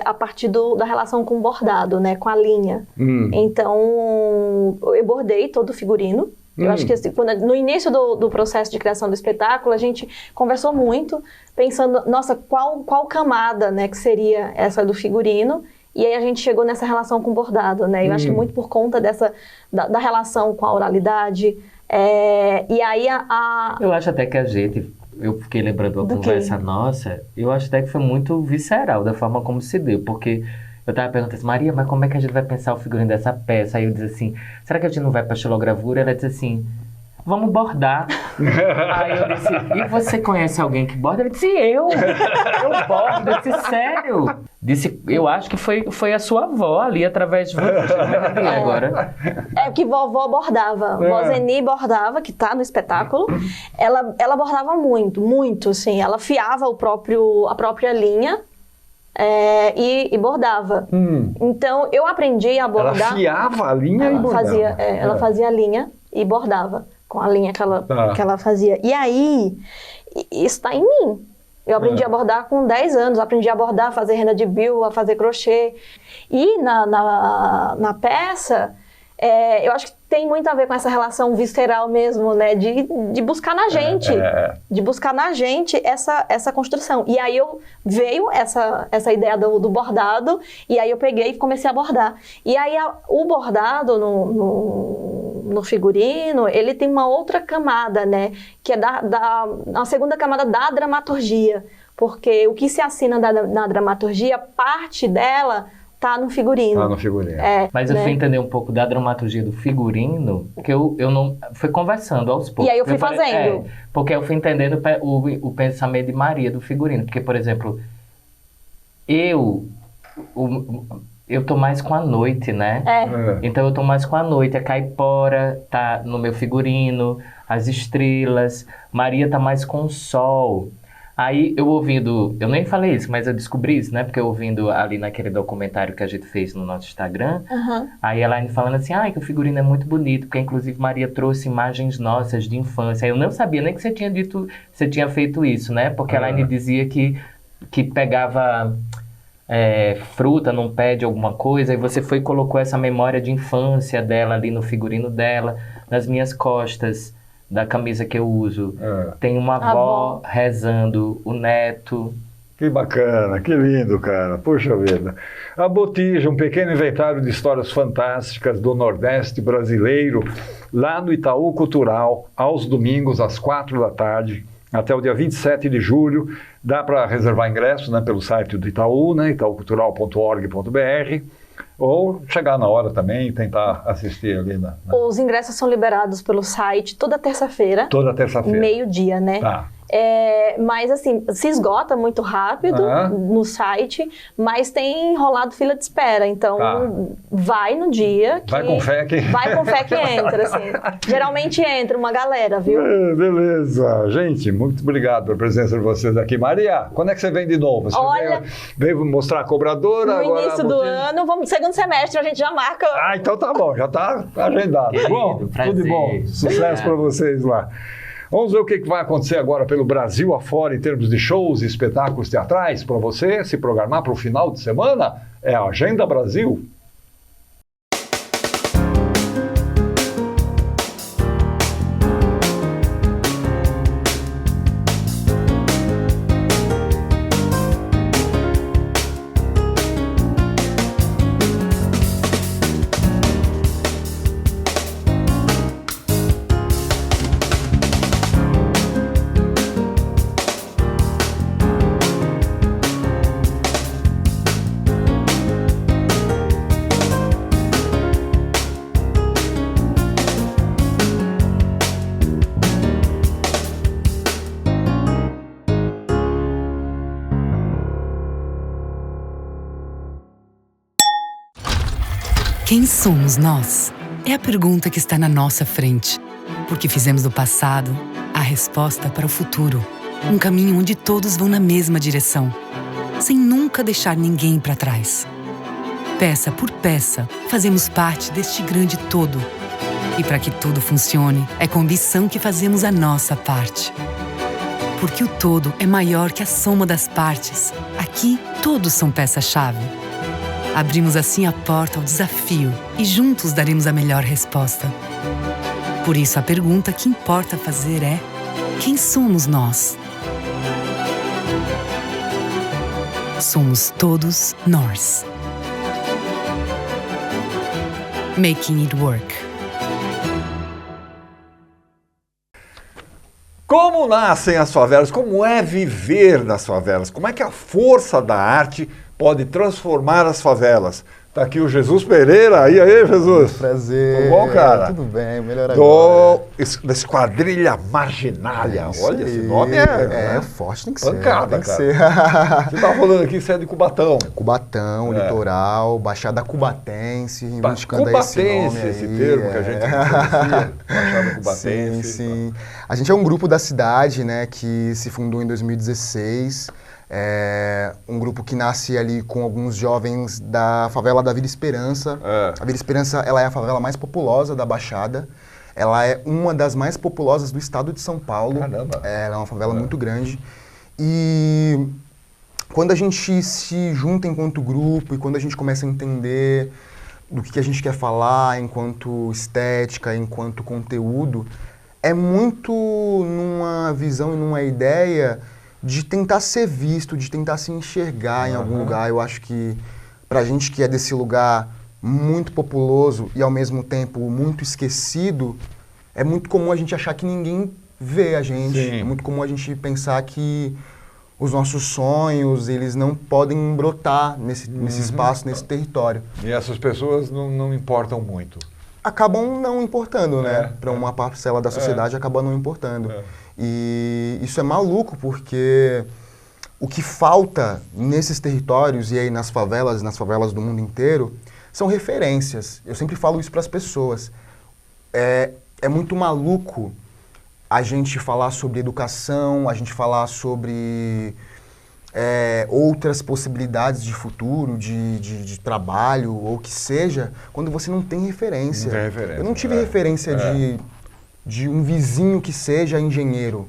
a partir da relação com o bordado, né, com a linha. Então, eu bordei todo o figurino. Eu acho que assim, no início do processo de criação do espetáculo, a gente conversou muito, pensando, nossa, qual camada, né, que seria essa do figurino. E aí a gente chegou nessa relação com o bordado, né? Eu acho que muito por conta da relação com a oralidade. E aí Eu acho até que eu fiquei lembrando uma conversa nossa, eu acho até que foi muito visceral da forma como se deu, porque eu tava perguntando assim, Maria, mas como é que a gente vai pensar o figurino dessa peça? Aí eu disse assim, será que a gente não vai pra xilogravura? Ela disse assim, vamos bordar. Aí eu disse, e você conhece alguém que borda? Ele disse, eu bordo. Eu disse, sério? Disse, eu acho que foi a sua avó ali, através de você. Agora. Que vovó bordava. Vó Zeni bordava, que tá no espetáculo. Ela bordava muito, assim. Ela fiava a própria linha. E bordava. Então, eu aprendi a bordar. Ela fiava a linha e bordava. Ela fazia a linha e bordava com a linha que ela fazia. E aí, isso está em mim. Eu aprendi a bordar com 10 anos, aprendi a bordar, a fazer renda de bill, a fazer crochê. E na peça, eu acho que tem muito a ver com essa relação visceral mesmo, né? De buscar na gente, de buscar na gente essa construção. E aí veio essa ideia do bordado, e aí eu peguei e comecei a bordar. E aí o bordado no figurino, ele tem uma outra camada, né? Que é a segunda camada da dramaturgia. Porque o que se assina na dramaturgia, parte dela tá no figurino. Tá no figurino. Mas eu fui entender um pouco da dramaturgia do figurino, que eu não... Fui conversando aos poucos. E aí eu fui fazendo. Porque eu fui entendendo o pensamento de Maria do figurino. Porque, por exemplo, eu tô mais com a noite, né? Então eu tô mais com a noite. A caipora tá no meu figurino, as estrelas. Maria tá mais com o sol. Aí eu nem falei isso, mas eu descobri isso, né? Porque eu ouvindo ali naquele documentário que a gente fez no nosso Instagram, aí a Elaine falando assim, que o figurino é muito bonito, porque inclusive Maria trouxe imagens nossas de infância. Eu não sabia nem que você tinha feito isso, né? Porque a Elaine dizia que pegava fruta num pé de alguma coisa, e você foi e colocou essa memória de infância dela ali no figurino dela, nas minhas costas da camisa que eu uso. Tem uma avó rezando, o neto. Que bacana, que lindo, cara. Puxa vida. A Botija, um pequeno inventário de histórias fantásticas do Nordeste brasileiro, lá no Itaú Cultural, aos domingos, às 4 da tarde, até o dia 27 de julho. Dá para reservar ingresso, né, pelo site do Itaú, né, itaucultural.org.br. Ou chegar na hora também e tentar assistir ali. Os ingressos são liberados pelo site toda terça-feira. Toda terça-feira. Meio-dia, né? Tá. Mas assim, se esgota muito rápido no site, mas tem rolado fila de espera. Então, vai no dia que... Vai com fé que entra, assim. Geralmente entra uma galera, viu? Beleza. Gente, muito obrigado pela presença de vocês aqui. Maria, quando é que você vem de novo? Você veio mostrar a cobradora? No início do ano, vamos segundo semestre, a gente já marca. Então tá bom, já tá agendado. Bom, tudo de bom. Sucesso para vocês lá. Vamos ver o que vai acontecer agora pelo Brasil afora em termos de shows e espetáculos teatrais para você se programar para o final de semana. É a Agenda Brasil. Quem somos nós? É a pergunta que está na nossa frente. Porque fizemos do passado a resposta para o futuro. Um caminho onde todos vão na mesma direção, sem nunca deixar ninguém para trás. Peça por peça, fazemos parte deste grande todo. E para que tudo funcione, é com ambição que fazemos a nossa parte. Porque o todo é maior que a soma das partes. Aqui, todos são peça-chave. Abrimos assim a porta ao desafio e juntos daremos a melhor resposta. Por isso, a pergunta que importa fazer é: quem somos nós? Somos todos nós. Making it work. Como nascem as favelas? Como é viver nas favelas? Como é que a força da arte pode transformar as favelas? Tá aqui o Jesus Pereira. Aí, Jesus. Prazer. Tudo bom, cara? Tudo bem, melhor agora. Da Esquadrilha Marginália. Olha, esse nome é forte, tem que ser. Pancada, tem que cara. ser. Você tá falando aqui, você é de Cubatão. Cubatão, litoral, Baixada Cubatense, reivindicando esse nome aí. Esse termo que a gente conhecia. Baixada Cubatense. Sim. A gente é um grupo da cidade, né, que se fundou em 2016. É um grupo que nasce ali com alguns jovens da favela da Vila Esperança. A Vila Esperança, ela é a favela mais populosa da Baixada. Ela é uma das mais populosas do estado de São Paulo. Caramba. Ela é uma favela muito grande. E quando a gente se junta enquanto grupo e quando a gente começa a entender do que a gente quer falar enquanto estética, enquanto conteúdo, é muito numa visão e numa ideia de tentar ser visto, de tentar se enxergar em algum lugar. Eu acho que pra gente que é desse lugar muito populoso e ao mesmo tempo muito esquecido, é muito comum a gente achar que ninguém vê a gente. Sim. É muito comum a gente pensar que os nossos sonhos, eles não podem brotar nesse espaço, nesse território. E essas pessoas não importam muito. Acabam não importando, né? Para uma parcela da sociedade, acaba não importando. E isso é maluco, porque o que falta nesses territórios e aí nas favelas do mundo inteiro, são referências. Eu sempre falo isso para as pessoas. É muito maluco a gente falar sobre educação, a gente falar sobre outras possibilidades de futuro, de trabalho, ou o que seja, quando você não tem referência. Não tem referência. Eu não tive referência de um vizinho que seja engenheiro,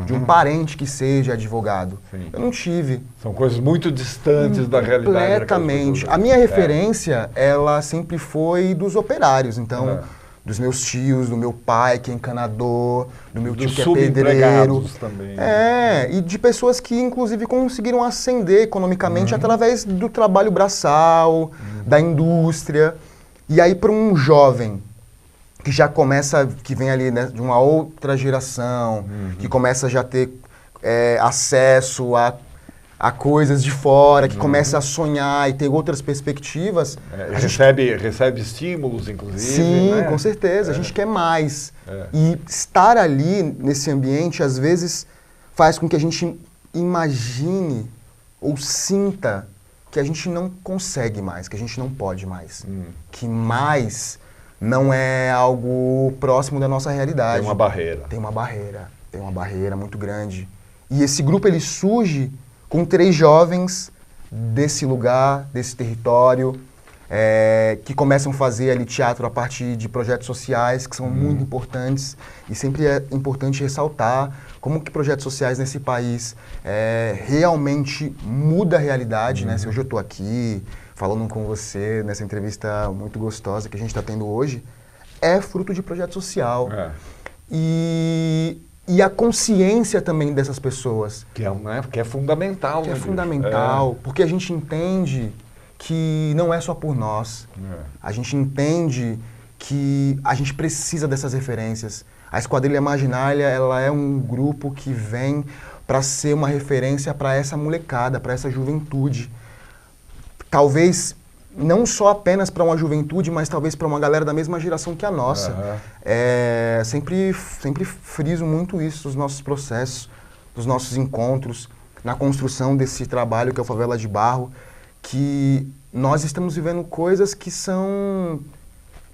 de um parente que seja advogado. Sim. Eu não tive. São coisas muito distantes da realidade. Completamente. A minha referência, ela sempre foi dos operários, então... Dos meus tios, do meu pai que é encanador, do meu tio que é pedreiro. Também. E de pessoas que inclusive conseguiram ascender economicamente através do trabalho braçal, da indústria. E aí para um jovem que já começa, que vem ali, né, de uma outra geração, que começa a já ter acesso a coisas de fora, que começa a sonhar e ter outras perspectivas. Recebe estímulos, inclusive. Sim, né? Com certeza. A gente quer mais. E estar ali, nesse ambiente, às vezes, faz com que a gente imagine ou sinta que a gente não consegue mais, que a gente não pode mais. Que mais não é algo próximo da nossa realidade. Tem uma barreira. Tem uma barreira muito grande. E esse grupo, ele surge com 3 jovens desse lugar, desse território, que começam a fazer ali teatro a partir de projetos sociais que são muito importantes. E sempre é importante ressaltar como que projetos sociais nesse país realmente muda a realidade, né? Se hoje eu estou aqui falando com você nessa entrevista muito gostosa que a gente está tendo hoje, é fruto de projeto social. E a consciência também dessas pessoas. Que é fundamental. Que é fundamental, porque a gente entende que não é só por nós. A gente entende que a gente precisa dessas referências. A Esquadrilha Marginalia, ela é um grupo que vem para ser uma referência para essa molecada, para essa juventude. Talvez não só apenas para uma juventude, mas talvez para uma galera da mesma geração que a nossa. Sempre friso muito isso nos nossos processos, nos nossos encontros, na construção desse trabalho que é o Favela de Barro, que nós estamos vivendo coisas que são,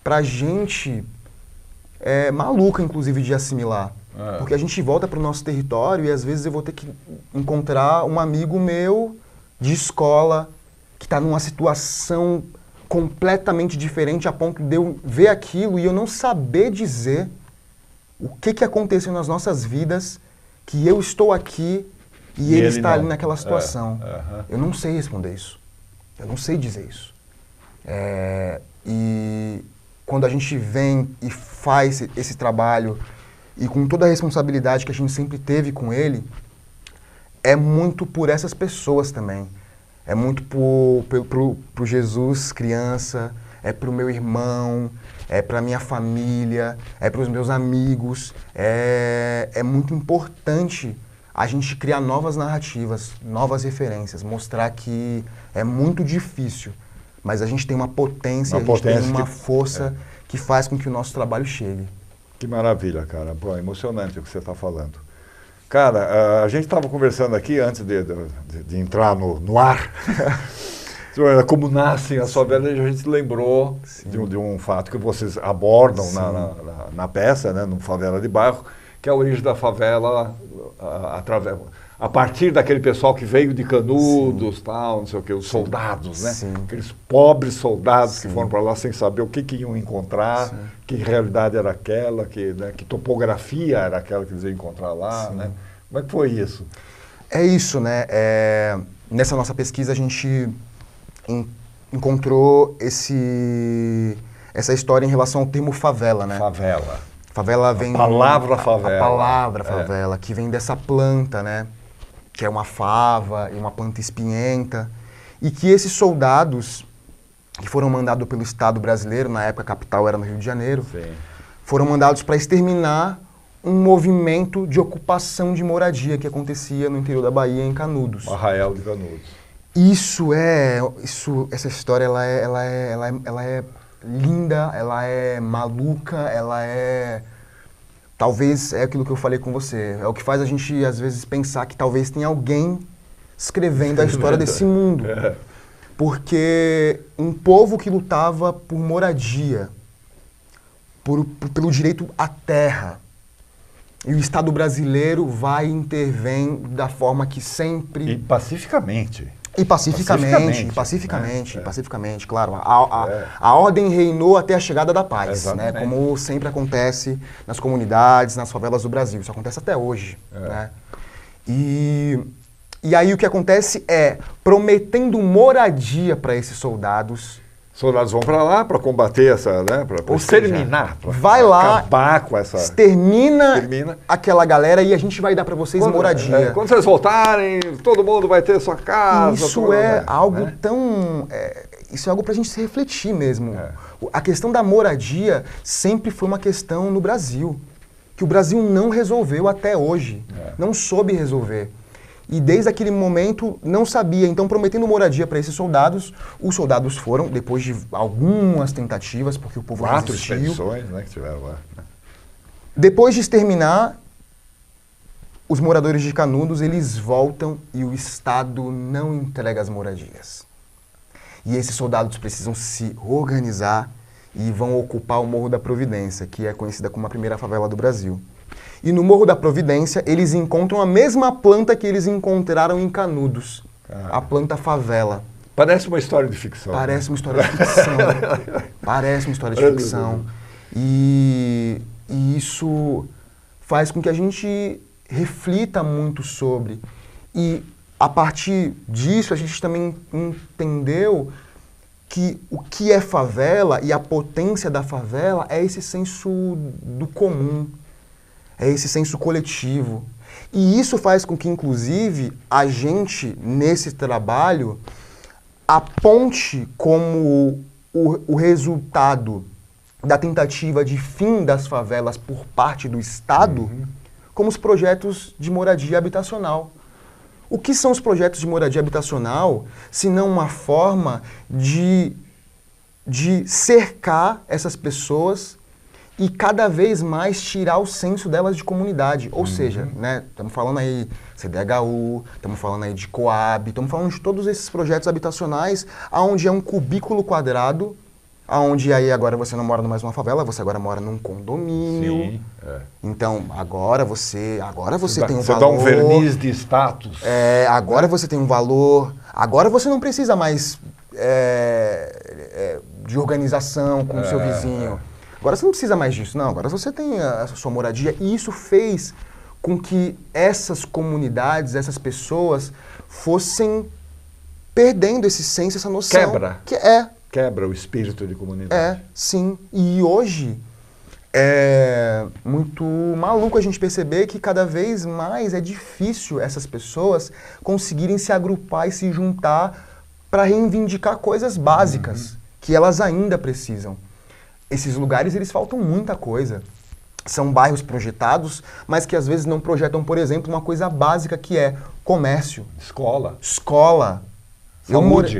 pra gente, maluca, inclusive, de assimilar. Porque a gente volta para o nosso território e às vezes eu vou ter que encontrar um amigo meu de escola, que está numa situação completamente diferente a ponto de eu ver aquilo e eu não saber dizer o que aconteceu nas nossas vidas, que eu estou aqui e ele está ali naquela situação. Eu não sei responder isso. Eu não sei dizer isso. E quando a gente vem e faz esse trabalho e com toda a responsabilidade que a gente sempre teve com ele, é muito por essas pessoas também. É muito pro Jesus criança, é pro meu irmão, é pra minha família, é pros meus amigos. É muito importante a gente criar novas narrativas, novas referências, mostrar que é muito difícil, mas a gente tem uma potência, a gente tem uma força que faz com que o nosso trabalho chegue. Que maravilha, cara. Pô, é emocionante o que você está falando. Cara, a gente estava conversando aqui antes de entrar no ar, como nascem as favelas, a gente lembrou de um fato que vocês abordam na peça, né, no Favela de Barro, que é a origem da favela a partir daquele pessoal que veio de Canudos, tal, não sei o que, os soldados, né? Aqueles pobres soldados que foram para lá sem saber o que iam encontrar, que realidade era aquela, que topografia era aquela que eles iam encontrar lá, né? Como é que foi isso? É isso, né? Nessa nossa pesquisa a gente encontrou essa história em relação ao termo favela, né? Favela. Favela vem... A palavra favela. A palavra favela, que vem dessa planta, né? Que é uma fava e uma planta espinhenta. E que esses soldados, que foram mandados pelo Estado brasileiro, na época a capital era no Rio de Janeiro, foram mandados para exterminar um movimento de ocupação de moradia que acontecia no interior da Bahia, em Canudos. Arraial de Canudos. Essa história, ela é linda, ela é maluca, ela é... Talvez é aquilo que eu falei com você. É o que faz a gente, às vezes, pensar que talvez tenha alguém escrevendo a história desse mundo. Porque um povo que lutava por moradia, pelo direito à terra, e o Estado brasileiro vai e intervém da forma que sempre... E pacificamente. Pacificamente, claro. A ordem reinou até a chegada da paz, né? Como sempre acontece nas comunidades, nas favelas do Brasil. Isso acontece até hoje, né? E aí o que acontece é, prometendo moradia para esses soldados... Soldados vão para lá para combater essa, né? Para exterminar. Vai lá, acabar com essa... Extermina aquela galera e a gente vai dar para vocês moradia. Quando vocês voltarem, todo mundo vai ter sua casa. Isso é algo tão... isso é algo para a gente se refletir mesmo. A questão da moradia sempre foi uma questão no Brasil, que o Brasil não resolveu até hoje. Não soube resolver. E desde aquele momento não sabia. Então, prometendo moradia para esses soldados, os soldados foram, depois de algumas tentativas, porque o povo resistiu. 4 expedições, né, que tiveram lá. Depois de exterminar, os moradores de Canudos, eles voltam e o Estado não entrega as moradias. E esses soldados precisam se organizar e vão ocupar o Morro da Providência, que é conhecida como a primeira favela do Brasil. E no Morro da Providência, eles encontram a mesma planta que eles encontraram em Canudos, a planta favela. Parece uma história de ficção. Parece uma história de ficção. Parece uma história de ficção. E isso faz com que a gente reflita muito sobre. E a partir disso, a gente também entendeu que o que é favela e a potência da favela é esse senso do comum. É esse senso coletivo. E isso faz com que, inclusive, a gente, nesse trabalho, aponte como o resultado da tentativa de fim das favelas por parte do Estado, como os projetos de moradia habitacional. O que são os projetos de moradia habitacional, se não uma forma de cercar essas pessoas e cada vez mais tirar o senso delas de comunidade. Ou seja, né, estamos falando aí CDHU, estamos falando aí de Coab, estamos falando de todos esses projetos habitacionais onde é um cubículo quadrado, onde aí agora você não mora mais numa favela, você agora mora num condomínio. Sim, Então, agora você tem um valor... Você dá um verniz de status. Agora você tem um valor... Agora você não precisa mais de organização com o seu vizinho. Agora você não precisa mais disso, não. Agora você tem a sua moradia. E isso fez com que essas comunidades, essas pessoas, fossem perdendo esse senso, essa noção. Quebra o espírito de comunidade. Sim. E hoje é muito maluco a gente perceber que cada vez mais é difícil essas pessoas conseguirem se agrupar e se juntar para reivindicar coisas básicas que elas ainda precisam. Esses lugares, eles faltam muita coisa. São bairros projetados, mas que às vezes não projetam, por exemplo, uma coisa básica que é comércio. Escola.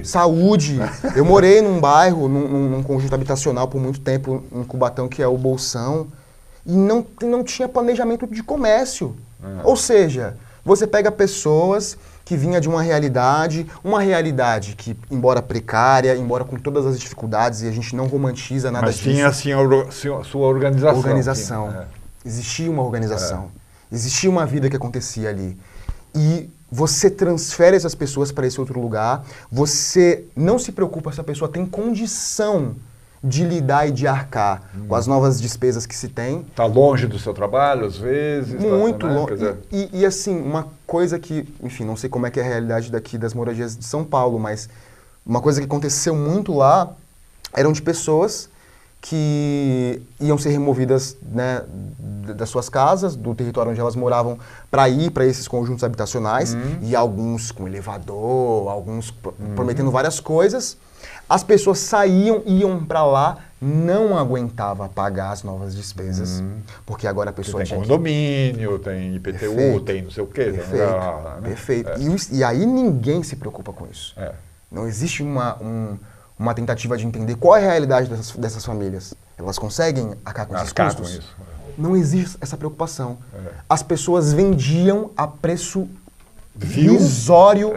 Saúde. Eu morei num bairro, num conjunto habitacional por muito tempo, em Cubatão, que é o Bolsão, e não tinha planejamento de comércio. Ou seja, você pega pessoas que vinha de uma realidade que, embora precária, embora com todas as dificuldades, e a gente não romantiza nada disso. Mas tinha assim, sua organização. Existia uma organização. Existia uma vida que acontecia ali. E você transfere essas pessoas para esse outro lugar, você não se preocupa se a pessoa tem condição de lidar e de arcar com as novas despesas que se tem. Está longe do seu trabalho, às vezes. Muito longe. E assim, coisa que, enfim, não sei como é que é a realidade daqui das moradias de São Paulo, mas uma coisa que aconteceu muito lá eram de pessoas que iam ser removidas, né, das suas casas, do território onde elas moravam, para ir para esses conjuntos habitacionais, e alguns com elevador, alguns prometendo várias coisas. As pessoas saíam, iam para lá, não aguentava pagar as novas despesas, porque agora a pessoa tem condomínio, tem IPTU, perfeito, tem não sei o quê. Perfeito, né? Perfeito. E aí ninguém se preocupa com isso. Não existe uma tentativa de entender qual é a realidade dessas famílias. Elas conseguem arcar com esses custos? Com isso. Não existe essa preocupação. As pessoas vendiam a preço irrisório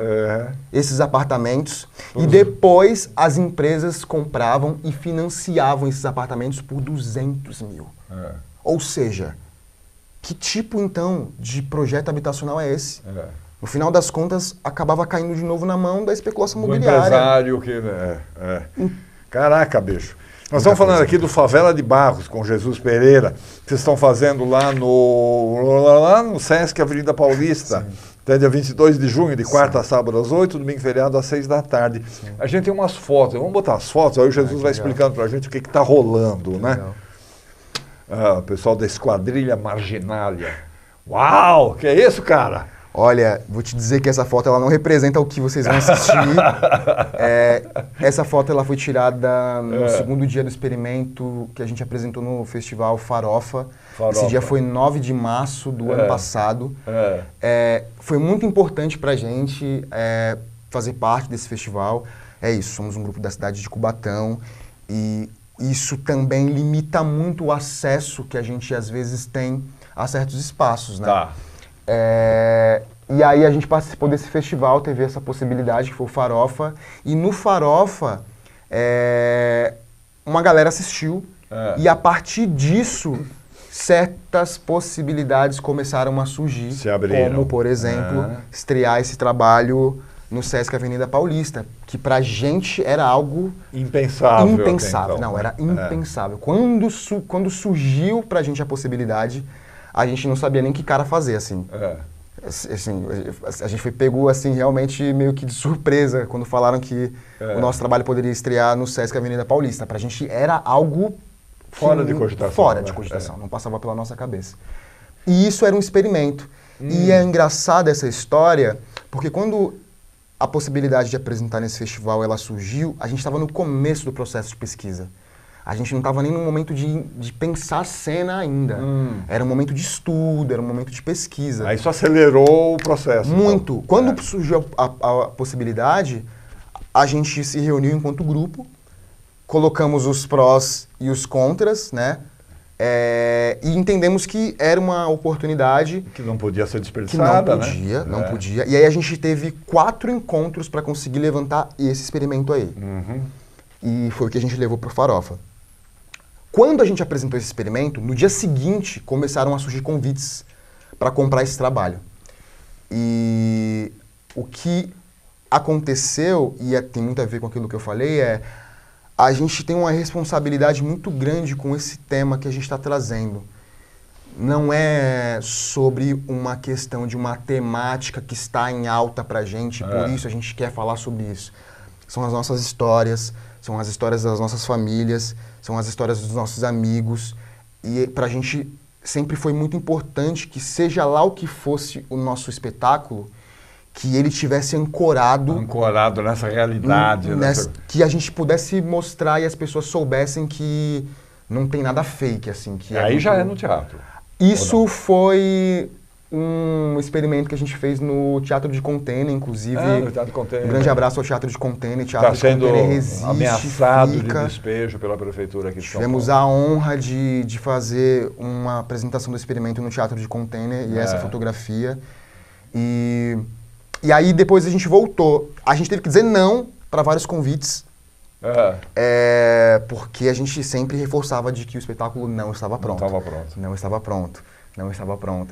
esses apartamentos e depois as empresas compravam e financiavam esses apartamentos por 200 mil. Ou seja, que tipo então de projeto habitacional é esse? No final das contas, acabava caindo de novo na mão da especulação imobiliária. Empresário que... Caraca, bicho. Nós estamos falando aqui do Favela de Barros, com Jesus Pereira, que vocês estão fazendo lá no Sesc Avenida Paulista. Até dia 22 de junho, de quarta a sábado às 8, domingo e feriado às 6 da tarde. A gente tem umas fotos, vamos botar as fotos, aí o Jesus vai explicando pra gente o que está rolando, né? O pessoal da Esquadrilha Marginália. Uau, que é isso, cara? Olha, vou te dizer que essa foto ela não representa o que vocês vão assistir. Essa foto ela foi tirada no segundo dia do experimento que a gente apresentou no festival Farofa. Esse dia foi 9 de março do ano passado. Foi muito importante pra gente fazer parte desse festival. É isso, somos um grupo da cidade de Cubatão e isso também limita muito o acesso que a gente às vezes tem a certos espaços, né? Tá. E aí a gente participou desse festival, teve essa possibilidade que foi o Farofa. E no Farofa, uma galera assistiu. E a partir disso, certas possibilidades começaram a surgir. Se abriram. Como, por exemplo, estrear esse trabalho no Sesc Avenida Paulista, que pra gente era algo... Impensável. Impensável. Não, era impensável. Quando surgiu pra gente a possibilidade, a gente não sabia nem que cara fazer, assim. Assim, a gente foi pego, assim, realmente meio que de surpresa quando falaram que o nosso trabalho poderia estrear no Sesc Avenida Paulista. Pra gente era algo... Fora de cogitação. Fora de cogitação, não passava pela nossa cabeça. E isso era um experimento. E é engraçada essa história, porque quando a possibilidade de apresentar nesse festival ela surgiu, a gente estava no começo do processo de pesquisa. A gente não estava nem no momento de pensar cena ainda. Era um momento de estudo, era um momento de pesquisa. Aí isso acelerou o processo. Muito. Então. Quando surgiu a possibilidade, a gente se reuniu enquanto grupo, colocamos os prós e os contras, né? E entendemos que era uma oportunidade... Que não podia ser desperdiçada, né? Não podia. E aí a gente teve 4 encontros para conseguir levantar esse experimento aí. E foi o que a gente levou para o Farofa. Quando a gente apresentou esse experimento, no dia seguinte começaram a surgir convites para comprar esse trabalho. E o que aconteceu, e tem muito a ver com aquilo que eu falei, a gente tem uma responsabilidade muito grande com esse tema que a gente está trazendo. Não é sobre uma questão de uma temática que está em alta para a gente, por isso a gente quer falar sobre isso. São as nossas histórias, são as histórias das nossas famílias, são as histórias dos nossos amigos. E pra gente sempre foi muito importante que seja lá o que fosse o nosso espetáculo, que ele tivesse ancorado nessa realidade. Que a gente pudesse mostrar e as pessoas soubessem que não tem nada fake, assim. Que aí já é no teatro. Isso foi um experimento que a gente fez no Teatro de Contêiner, inclusive. No Teatro de Contêiner. Um grande abraço ao Teatro de Contêiner. Teatro de Contêiner resiste, ameaçado de despejo pela Prefeitura aqui de São Paulo. Tivemos a honra de fazer uma apresentação do experimento no Teatro de Contêiner e essa fotografia. E aí depois a gente voltou. A gente teve que dizer não para vários convites. Porque a gente sempre reforçava de que o espetáculo não estava pronto. Não estava pronto.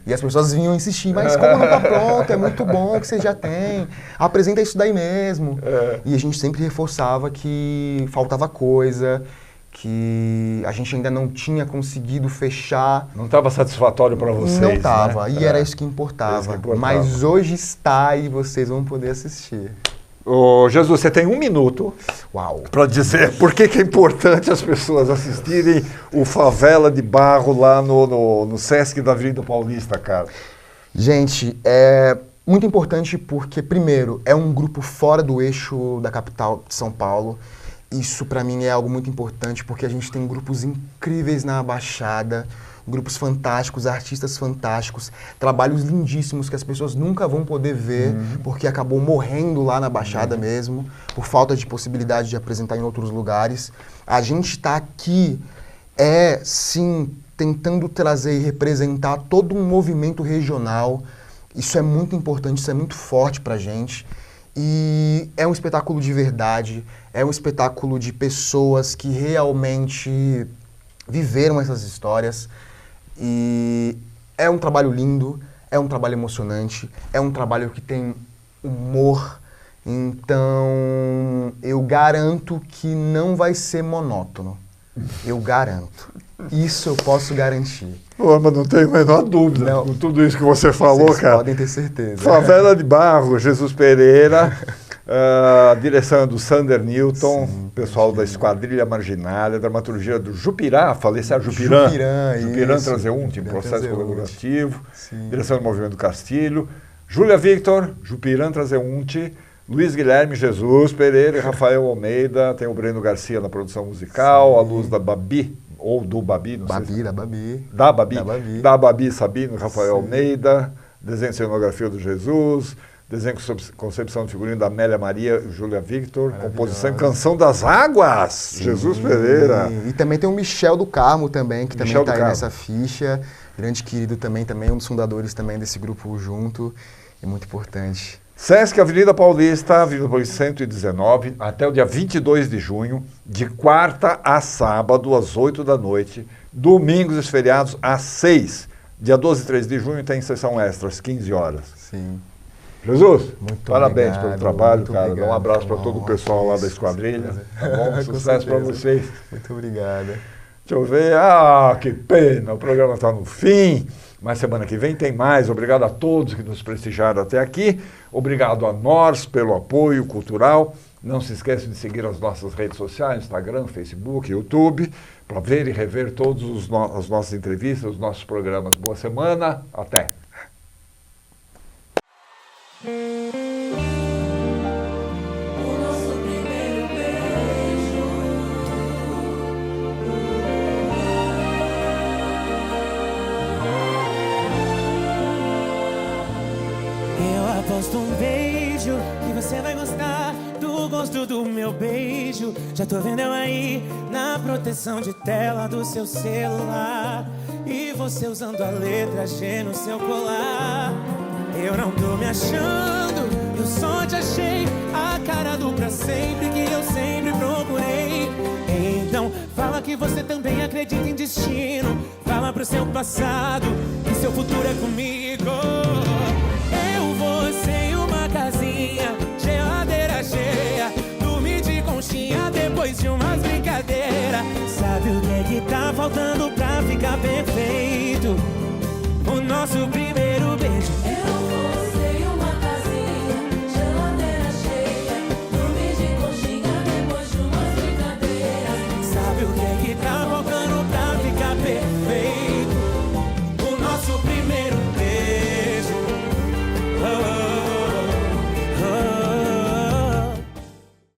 E as pessoas vinham insistir, mas como não está pronto? É muito bom que você já tem. Apresenta isso daí mesmo. E a gente sempre reforçava que faltava coisa, que a gente ainda não tinha conseguido fechar. Não estava satisfatório para vocês, Não estava, né? e era isso que importava. Mas hoje está e vocês vão poder assistir. Ô, Jesus, você tem 1 minuto para dizer por que é importante as pessoas assistirem o Favela de Barro lá no Sesc da Avenida Paulista, cara. Gente, é muito importante porque, primeiro, é um grupo fora do eixo da capital de São Paulo. Isso, para mim, é algo muito importante porque a gente tem grupos incríveis na Baixada, grupos fantásticos, artistas fantásticos, trabalhos lindíssimos que as pessoas nunca vão poder ver porque acabou morrendo lá na Baixada mesmo, por falta de possibilidade de apresentar em outros lugares. A gente está aqui, sim, tentando trazer e representar todo um movimento regional. Isso é muito importante, isso é muito forte pra gente. E é um espetáculo de verdade, é um espetáculo de pessoas que realmente viveram essas histórias. E é um trabalho lindo, é um trabalho emocionante, é um trabalho que tem humor. Então, eu garanto que não vai ser monótono. Eu garanto. Isso eu posso garantir. Pô, mas não tenho a menor dúvida com tudo isso que você falou, Vocês cara. Podem ter certeza. Favela de Barro, Jesus Pereira, direção do Sander Newton, pessoal da Esquadrilha Marginália, dramaturgia do Jupirá, falecido Jupirã. Jupirã Transeunte, em processo colaborativo, direção do Movimento do Castilho, Júlia Victor, Jupirã Transeunte, Luiz Guilherme, Jesus Pereira e Rafael Almeida, tem o Breno Garcia na produção musical, a luz da Babi, ou do Babi, não sei se... Da Babi. Da Babi Sabino, Rafael Almeida, desenho e cenografia do Jesus, desenho e concepção de figurino da Amélia Maria e Júlia Victor, composição e Canção das Águas, Jesus Pereira. E também tem o Michel do Carmo também, que também está aí nessa ficha, grande querido também, um dos fundadores também desse grupo junto, é muito importante. Sesc Avenida Paulista, Avenida Paulista 119, até o dia 22 de junho, de quarta a sábado, às 8 da noite, domingos e feriados, às 6. Dia 12 e 13 de junho tem sessão extra, às 15 horas. Sim. Jesus, muito parabéns obrigado, pelo trabalho, cara. obrigado, Dá um abraço para todo o pessoal lá da Esquadrilha. Tá bom? Sucesso para vocês. Muito obrigado. Deixa eu ver. Que pena, o programa está no fim. Mas semana que vem tem mais. Obrigado a todos que nos prestigiaram até aqui. Obrigado a nós pelo apoio cultural. Não se esqueçam de seguir as nossas redes sociais, Instagram, Facebook, YouTube, para ver e rever todas as nossas entrevistas, os nossos programas. Boa semana. Até. Aposto um beijo que você vai gostar do gosto do meu beijo. Já tô vendo eu aí na proteção de tela do seu celular e você usando a letra G no seu colar. Eu não tô me achando, eu só te achei a cara do pra sempre que eu sempre procurei. Então fala que você também acredita em destino. Fala pro seu passado que seu futuro é comigo. Você e uma casinha, geladeira cheia, dormir de conchinha depois de umas brincadeiras. Sabe o que tá faltando pra ficar perfeito? O nosso brinco.